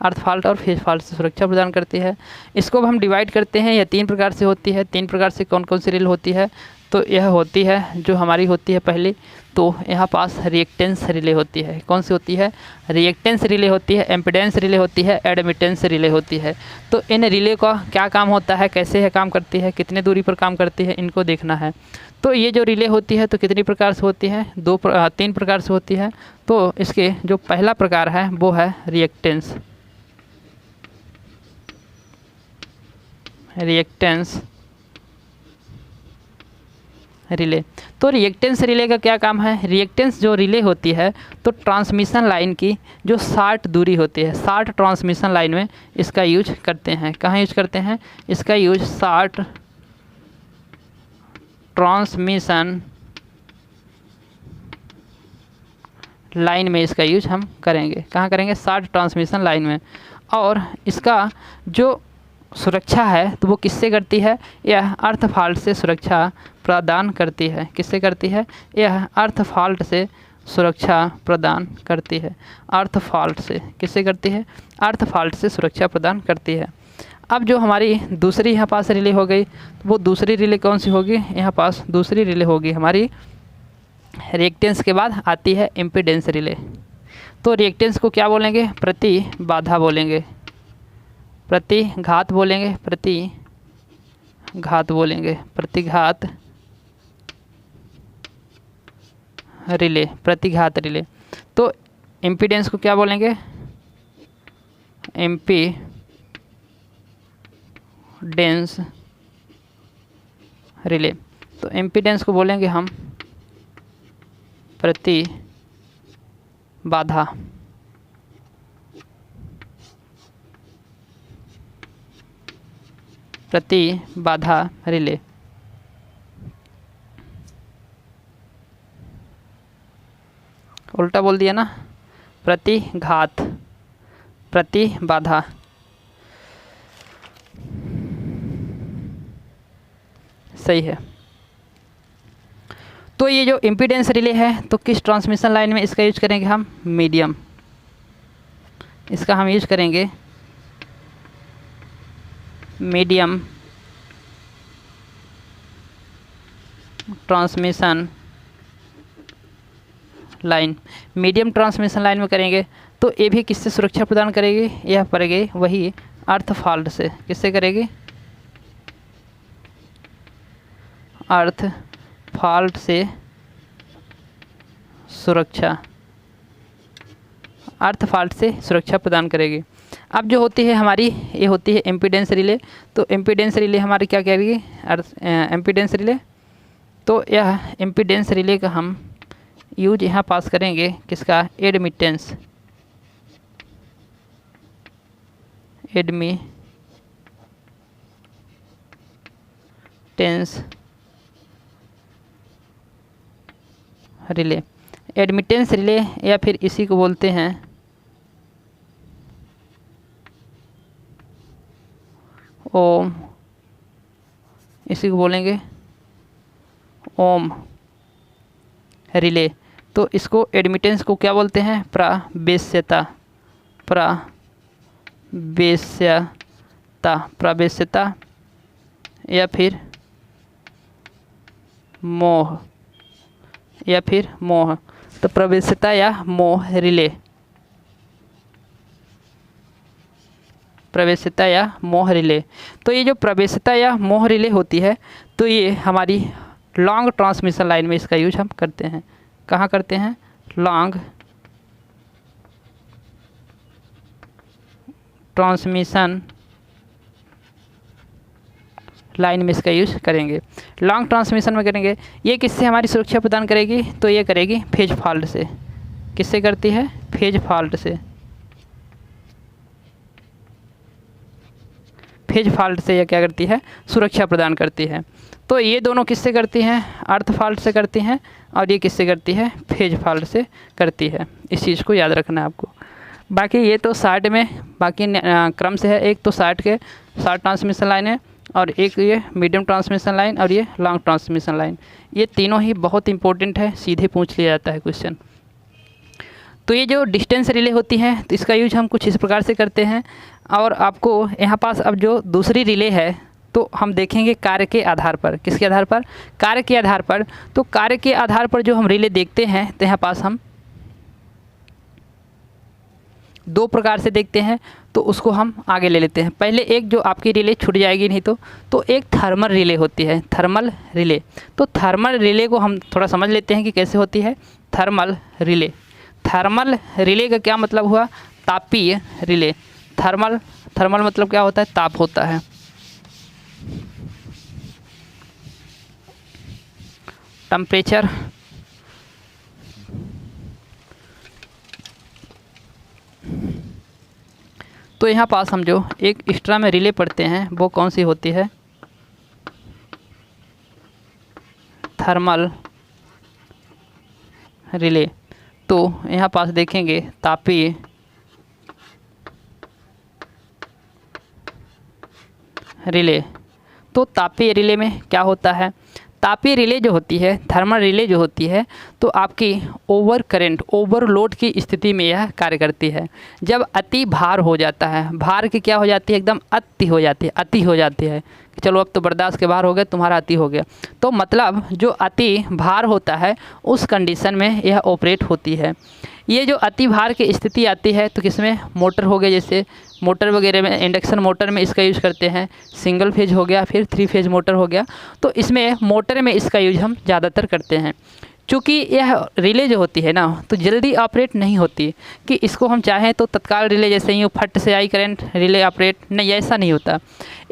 अर्थ फॉल्ट और फेज फॉल्ट से सुरक्षा प्रदान करती है। इसको अब हम डिवाइड करते हैं। यह 3 प्रकार से होती है। 3 प्रकार से कौन कौन सी रिले होती है? तो यह होती है जो हमारी होती है पहली, तो यहाँ पास रिएक्टेंस रिले होती है। कौन सी होती है? रिएक्टेंस रिले होती है, एम्पीडेंस रिले होती है, एडमिटेंस रिले होती है। तो इन रिले का क्या काम होता है, कैसे है काम करती है, कितने दूरी पर काम करती है, इनको देखना है। तो ये जो रिले होती है तो कितनी प्रकार से होती है? 3 प्रकार से होती है। तो इसके जो पहला प्रकार है वो है रिएक्टेंस। Reactance relay. तो रिएक्टेंस रिले का क्या काम है? रिएक्टेंस जो रिले होती है तो ट्रांसमिशन लाइन की जो शार्ट दूरी होती है, शार्ट ट्रांसमिशन लाइन में इसका यूज करते हैं। कहाँ यूज करते हैं? इसका यूज शार्ट ट्रांसमिशन लाइन में इसका यूज हम करेंगे। कहाँ करेंगे? शार्ट ट्रांसमिशन लाइन में। और इसका जो सुरक्षा है तो वो किससे करती है? यह अर्थ फॉल्ट से सुरक्षा प्रदान करती है। किससे करती है? यह अर्थ फॉल्ट से सुरक्षा प्रदान करती है। अर्थ फॉल्ट से किससे करती है? अर्थ फॉल्ट से सुरक्षा प्रदान करती है। अब जो हमारी दूसरी यहाँ पास रिले हो गई, तो वो दूसरी रिले कौन सी होगी? यहाँ पास दूसरी रिले होगी हमारी रिएक्टेंस के बाद आती है इम्पीडेंस रिले। तो रिएक्टेंस को क्या बोलेंगे? प्रतिबाधा बोलेंगे, प्रतिघात बोलेंगे, प्रतिघात बोलेंगे, प्रतिघात रिले, प्रतिघात रिले। तो इम्पीडेंस को क्या बोलेंगे? Impedance relay. तो इम्पीडेंस को बोलेंगे हम प्रतिबाधा। प्रतिबाधा रिले। उल्टा बोल दिया ना, प्रतिघात, प्रतिबाधा। सही है। तो ये जो इम्पीडेंस रिले है तो किस ट्रांसमिशन लाइन में इसका यूज करेंगे हम? मीडियम। इसका हम यूज करेंगे medium transmission line. Medium transmission line में करेंगे तो ये भी किससे सुरक्षा प्रदान करेगी? यह करेगी वही अर्थ फॉल्ट से। किससे करेगी? अर्थ फॉल्ट से सुरक्षा, अर्थ फॉल्ट से सुरक्षा प्रदान करेगी। अब जो होती है हमारी, ये होती है इम्पीडेंस रिले। तो इम्पीडेंस रिले हमारी क्या करेगी? Impedance relay. तो यह इम्पीडेंस रिले का हम यूज यहाँ पास करेंगे किसका? Admittance. Admittance relay. Admittance relay या फिर इसी को बोलते हैं ओम, इसी को बोलेंगे ओम रिले। तो इसको एडमिटेंस को क्या बोलते हैं? प्रवेश्यता, प्रवेश्यता या फिर मोह, तो प्रवेश्यता या मोह रिले, प्रवेश्यता या मोह रिले। तो ये जो प्रवेश्यता या मोह रिले होती है, तो ये हमारी लॉन्ग ट्रांसमिशन लाइन में इसका यूज हम करते हैं। कहाँ करते हैं? लॉन्ग ट्रांसमिशन लाइन में इसका यूज करेंगे, लॉन्ग ट्रांसमिशन में करेंगे। ये किससे हमारी सुरक्षा प्रदान करेगी? तो ये करेगी फेज फॉल्ट से। किससे करती है? फेज फॉल्ट से, फेज फॉल्ट से यह क्या करती है? सुरक्षा प्रदान करती है। तो ये दोनों किससे करती हैं? अर्थ फॉल्ट से करती हैं, और ये किससे करती है? फेज फॉल्ट से करती है। इस चीज़ को याद रखना है आपको। बाकी ये तो शार्ट में बाकी क्रम से है। एक तो शार्ट ट्रांसमिशन लाइन है, और एक ये मीडियम ट्रांसमिशन लाइन, और ये लॉन्ग ट्रांसमिशन लाइन। ये तीनों ही बहुत इंपॉर्टेंट है, सीधे पूछ लिया जाता है क्वेश्चन। तो ये जो डिस्टेंस रिले होती है, तो इसका यूज हम कुछ इस प्रकार से करते हैं। और आपको यहाँ पास अब जो दूसरी रिले है, तो हम देखेंगे कार्य के आधार पर। किसके आधार पर? कार्य के आधार पर। तो कार्य के आधार पर जो हम रिले देखते हैं, तो यहाँ पास हम दो प्रकार से देखते हैं, तो उसको हम आगे ले लेते हैं। पहले एक जो आपकी रिले छूट जाएगी नहीं तो एक थर्मल रिले होती है, थर्मल रिले। तो थर्मल रिले को हम थोड़ा समझ लेते हैं कि कैसे होती है थर्मल रिले। थर्मल रिले का क्या मतलब हुआ? तापीय रिले। थर्मल मतलब क्या होता है? ताप होता है। टेम्परेचर, तो यहाँ पास हम जो एक एक्स्ट्रा में रिले पढ़ते हैं, वो कौन सी होती है? Thermal relay. तो यहाँ पास देखेंगे तापीय रिले। तो तापीय रिले में क्या होता है? तापीय रिले जो होती है, थर्मल रिले जो होती है, तो आपकी ओवर करंट, ओवरलोड की स्थिति में यह कार्य करती है। जब अति भार हो जाता है, भार की क्या हो जाती है? एकदम अति हो जाती है, अति हो जाती है कि चलो अब तो बर्दाश्त के बाहर हो गया, तुम्हारा अति हो गया। तो मतलब जो अति भार होता है, उस कंडीशन में यह ऑपरेट होती है। ये जो अति भार की स्थिति आती है, तो किसमें? मोटर हो गया, जैसे मोटर वगैरह में, इंडक्शन मोटर में इसका यूज़ करते हैं। सिंगल फेज हो गया, फिर 3 फेज मोटर हो गया, तो इसमें मोटर में इसका यूज हम ज़्यादातर करते हैं। चूँकि यह रिले जो होती है ना, तो जल्दी ऑपरेट नहीं होती कि इसको हम चाहें तो तत्काल रिले जैसे ही फट से आई करंट रिले ऑपरेट, नहीं, ऐसा नहीं होता।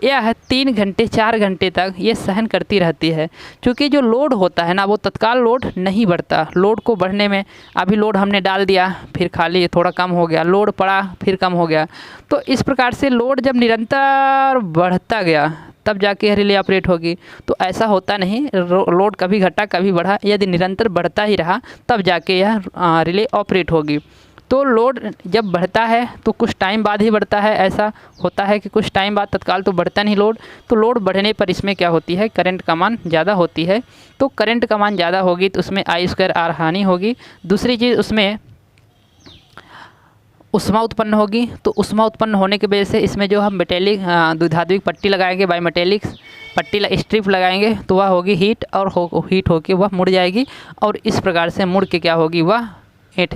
यह 3 घंटे 4 घंटे तक ये सहन करती रहती है। क्योंकि जो लोड होता है ना, वो तत्काल लोड नहीं बढ़ता। लोड को बढ़ने में, अभी लोड हमने डाल दिया, फिर खाली थोड़ा कम हो गया, लोड पड़ा, फिर कम हो गया। तो इस प्रकार से लोड जब निरंतर बढ़ता गया, तब जाके रिले ऑपरेट होगी। तो ऐसा होता नहीं, लोड कभी घटा कभी बढ़ा, यदि निरंतर बढ़ता ही रहा तब जाके यह रिले ऑपरेट होगी। तो लोड जब बढ़ता है तो कुछ टाइम बाद ही बढ़ता है। ऐसा होता है कि कुछ टाइम बाद, तत्काल तो बढ़ता नहीं लोड। तो लोड बढ़ने पर इसमें क्या होती है? करंट का मान ज़्यादा होती है। तो करंट का मान ज़्यादा होगी तो उसमें I²R हानि होगी। दूसरी चीज़, उसमें उष्मा उत्पन्न होगी। तो उष्मा उत्पन्न होने की वजह से इसमें जो हम मेटेलिक द्विधात्विक पट्टी लगाएंगे, बाई मेटेलिक्स पट्टी स्ट्रिप लगाएंगे, तो वह होगी हीट, और हीट होकर वह मुड़ जाएगी, और इस प्रकार से मुड़ के क्या होगी? वह ऐंठ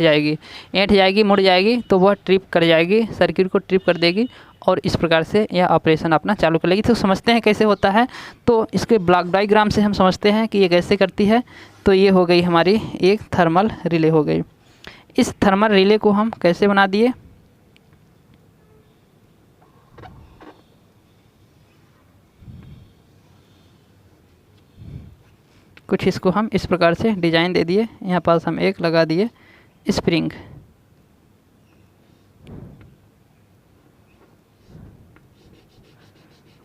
जाएगी, मुड़ जाएगी, तो वह ट्रिप कर जाएगी, सर्किट को ट्रिप कर देगी, और इस प्रकार से यह ऑपरेशन अपना चालू कर लेगी। तो समझते हैं कैसे होता है। तो इसके ब्लॉक डायग्राम से हम समझते हैं कि ये कैसे करती है। तो ये हो गई हमारी एक थर्मल रिले हो गई। इस थर्मल रिले को हम कैसे बना दिए? कुछ इसको हम इस प्रकार से डिजाइन दे दिए। यहाँ पास हम एक लगा दिए स्प्रिंग,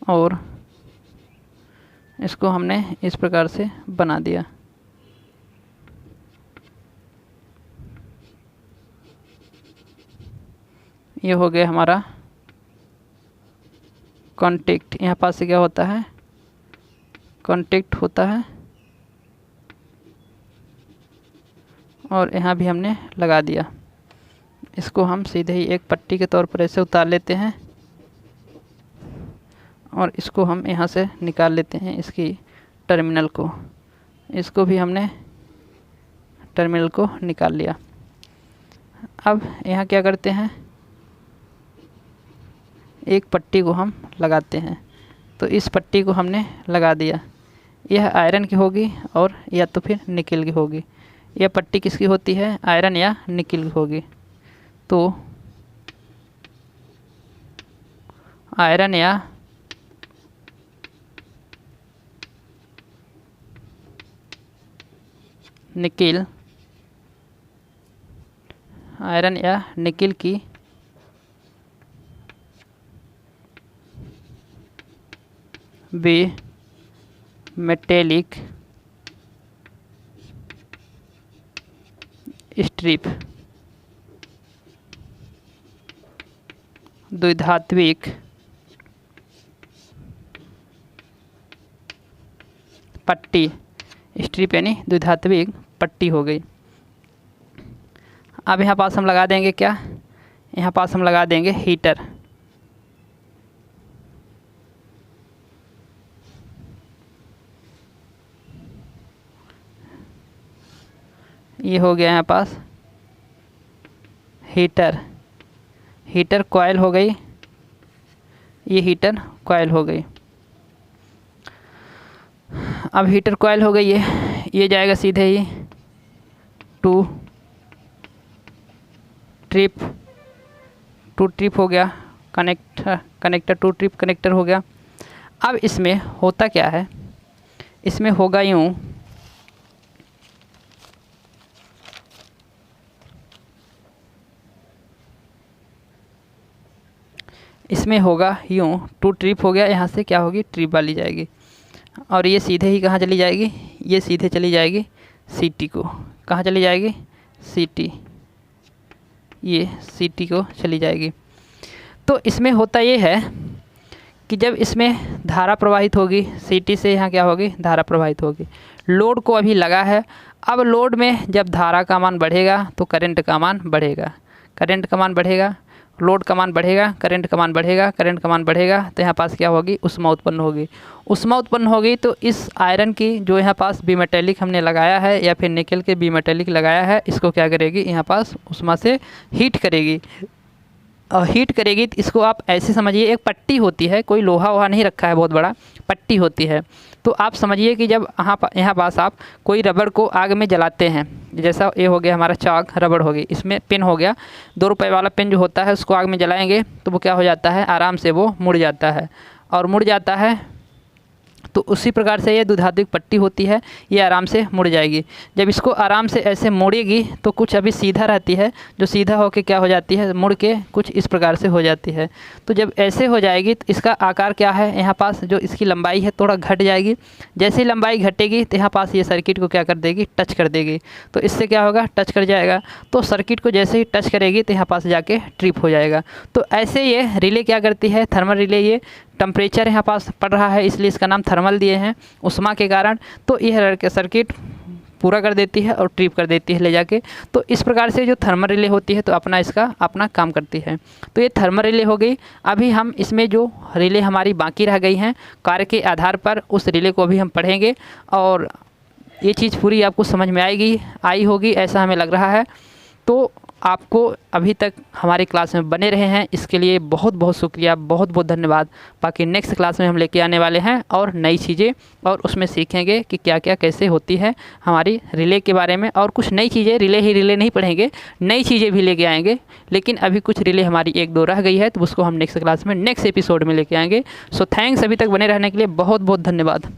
और इसको हमने इस प्रकार से बना दिया। ये हो गया हमारा कॉन्टेक्ट। यहाँ पास से क्या होता है? कॉन्टेक्ट होता है, और यहाँ भी हमने लगा दिया। इसको हम सीधे ही एक पट्टी के तौर पर ऐसे उतार लेते हैं और इसको हम यहाँ से निकाल लेते हैं इसकी टर्मिनल को। इसको भी हमने टर्मिनल को निकाल लिया। अब यहाँ क्या करते हैं, एक पट्टी को हम लगाते हैं। तो इस पट्टी को हमने लगा दिया। यह आयरन की होगी और या तो फिर निकिल की होगी। यह पट्टी किसकी होती है, आयरन या निकिल की होगी। तो आयरन या निकिल, आयरन या निकिल की बी मेटेलिक स्ट्रिप द्विधात्विक पट्टी, स्ट्रिप यानी द्विधात्विक पट्टी हो गई। अब यहाँ पास हम लगा देंगे क्या, यहाँ पास हम लगा देंगे हीटर। ये हो गया यहाँ पास हीटर, हीटर कॉइल हो गई, ये हीटर कॉइल हो गई। अब हीटर कॉइल हो गई है, ये जाएगा सीधे ही टू ट्रिप हो गया, कनेक्टर टू ट्रिप कनेक्टर हो गया। अब इसमें होता क्या है, इसमें होगा यूँ, इसमें होगा यूँ, टू ट्रिप हो गया, यहाँ से क्या होगी, ट्रिप वाली जाएगी और ये सीधे ही कहाँ चली जाएगी, ये सीधे चली जाएगी सीटी को। कहाँ चली जाएगी, सीटी, ये सीटी को चली जाएगी। तो इसमें होता ये है कि जब इसमें धारा प्रवाहित होगी, सीटी से यहाँ क्या होगी, धारा प्रवाहित होगी। लोड को अभी लगा है, अब लोड में जब धारा का मान बढ़ेगा तो करंट का मान बढ़ेगा, करंट का मान बढ़ेगा, लोड का मान बढ़ेगा, करंट का मान बढ़ेगा, करंट का मान बढ़ेगा, तो यहाँ पास क्या होगी, ऊष्मा उत्पन्न होगी। ऊष्मा उत्पन्न होगी तो इस आयरन की जो यहाँ पास बी मेटेलिक हमने लगाया है या फिर निकल के बी मेटेलिक लगाया है, इसको क्या करेगी, यहाँ पास ऊष्मा से हीट करेगी। और हीट करेगी तो इसको आप ऐसे समझिए, एक पट्टी होती है, कोई लोहा वोहा नहीं रखा है, बहुत बड़ा पट्टी होती है। तो आप समझिए कि जब यहाँ पास आप कोई रबड़ को आग में जलाते हैं, जैसा ये हो गया हमारा चाक, रबड़ हो गई, इसमें पेन हो गया, 2 रुपये वाला पेन जो होता है उसको आग में जलाएंगे तो वो क्या हो जाता है, आराम से वो मुड़ जाता है। और मुड़ जाता है तो उसी प्रकार से ये द्विधात्विक पट्टी होती है, ये आराम से मुड़ जाएगी। जब इसको आराम से ऐसे मोड़ेगी तो कुछ अभी सीधा रहती है, जो सीधा होके क्या हो जाती है, मुड़ के कुछ इस प्रकार से हो जाती है। तो जब ऐसे हो जाएगी तो इसका आकार क्या है, यहाँ पास जो इसकी लंबाई है थोड़ा घट जाएगी। जैसे ही लंबाई घटेगी तो यहाँ पास ये सर्किट को क्या कर देगी, टच कर देगी। तो इससे क्या होगा, टच कर जाएगा। तो सर्किट को जैसे ही टच करेगी तो यहाँ पास जाके ट्रिप हो जाएगा। तो ऐसे ये रिले क्या करती है, थर्मल रिले, ये टेम्परेचर यहाँ पास पड़ रहा है इसलिए इसका नाम थर्मल दिए हैं, ऊष्मा के कारण। तो यह सर्किट पूरा कर देती है और ट्रिप कर देती है ले जाके। तो इस प्रकार से जो थर्मल रिले होती है तो अपना काम करती है। तो ये थर्मल रिले हो गई। अभी हम इसमें जो रिले हमारी बाकी रह गई हैं कार्य के आधार पर, उस रिले को अभी हम पढ़ेंगे और ये चीज़ पूरी आपको समझ में आई होगी ऐसा हमें लग रहा है। तो आपको अभी तक हमारी क्लास में बने रहे हैं इसके लिए बहुत बहुत शुक्रिया, बहुत बहुत धन्यवाद। बाकी नेक्स्ट क्लास में हम लेके आने वाले हैं और नई चीज़ें, और उसमें सीखेंगे कि क्या क्या कैसे होती है हमारी रिले के बारे में, और कुछ नई चीज़ें, रिले नहीं पढ़ेंगे, नई चीज़ें भी लेके आएंगे। लेकिन अभी कुछ रिले हमारी 1-2 रह गई है तो उसको हम नेक्स्ट क्लास में नेक्स्ट एपिसोड में लेके आएंगे। सो थैंक्स, अभी तक बने रहने के लिए बहुत बहुत धन्यवाद।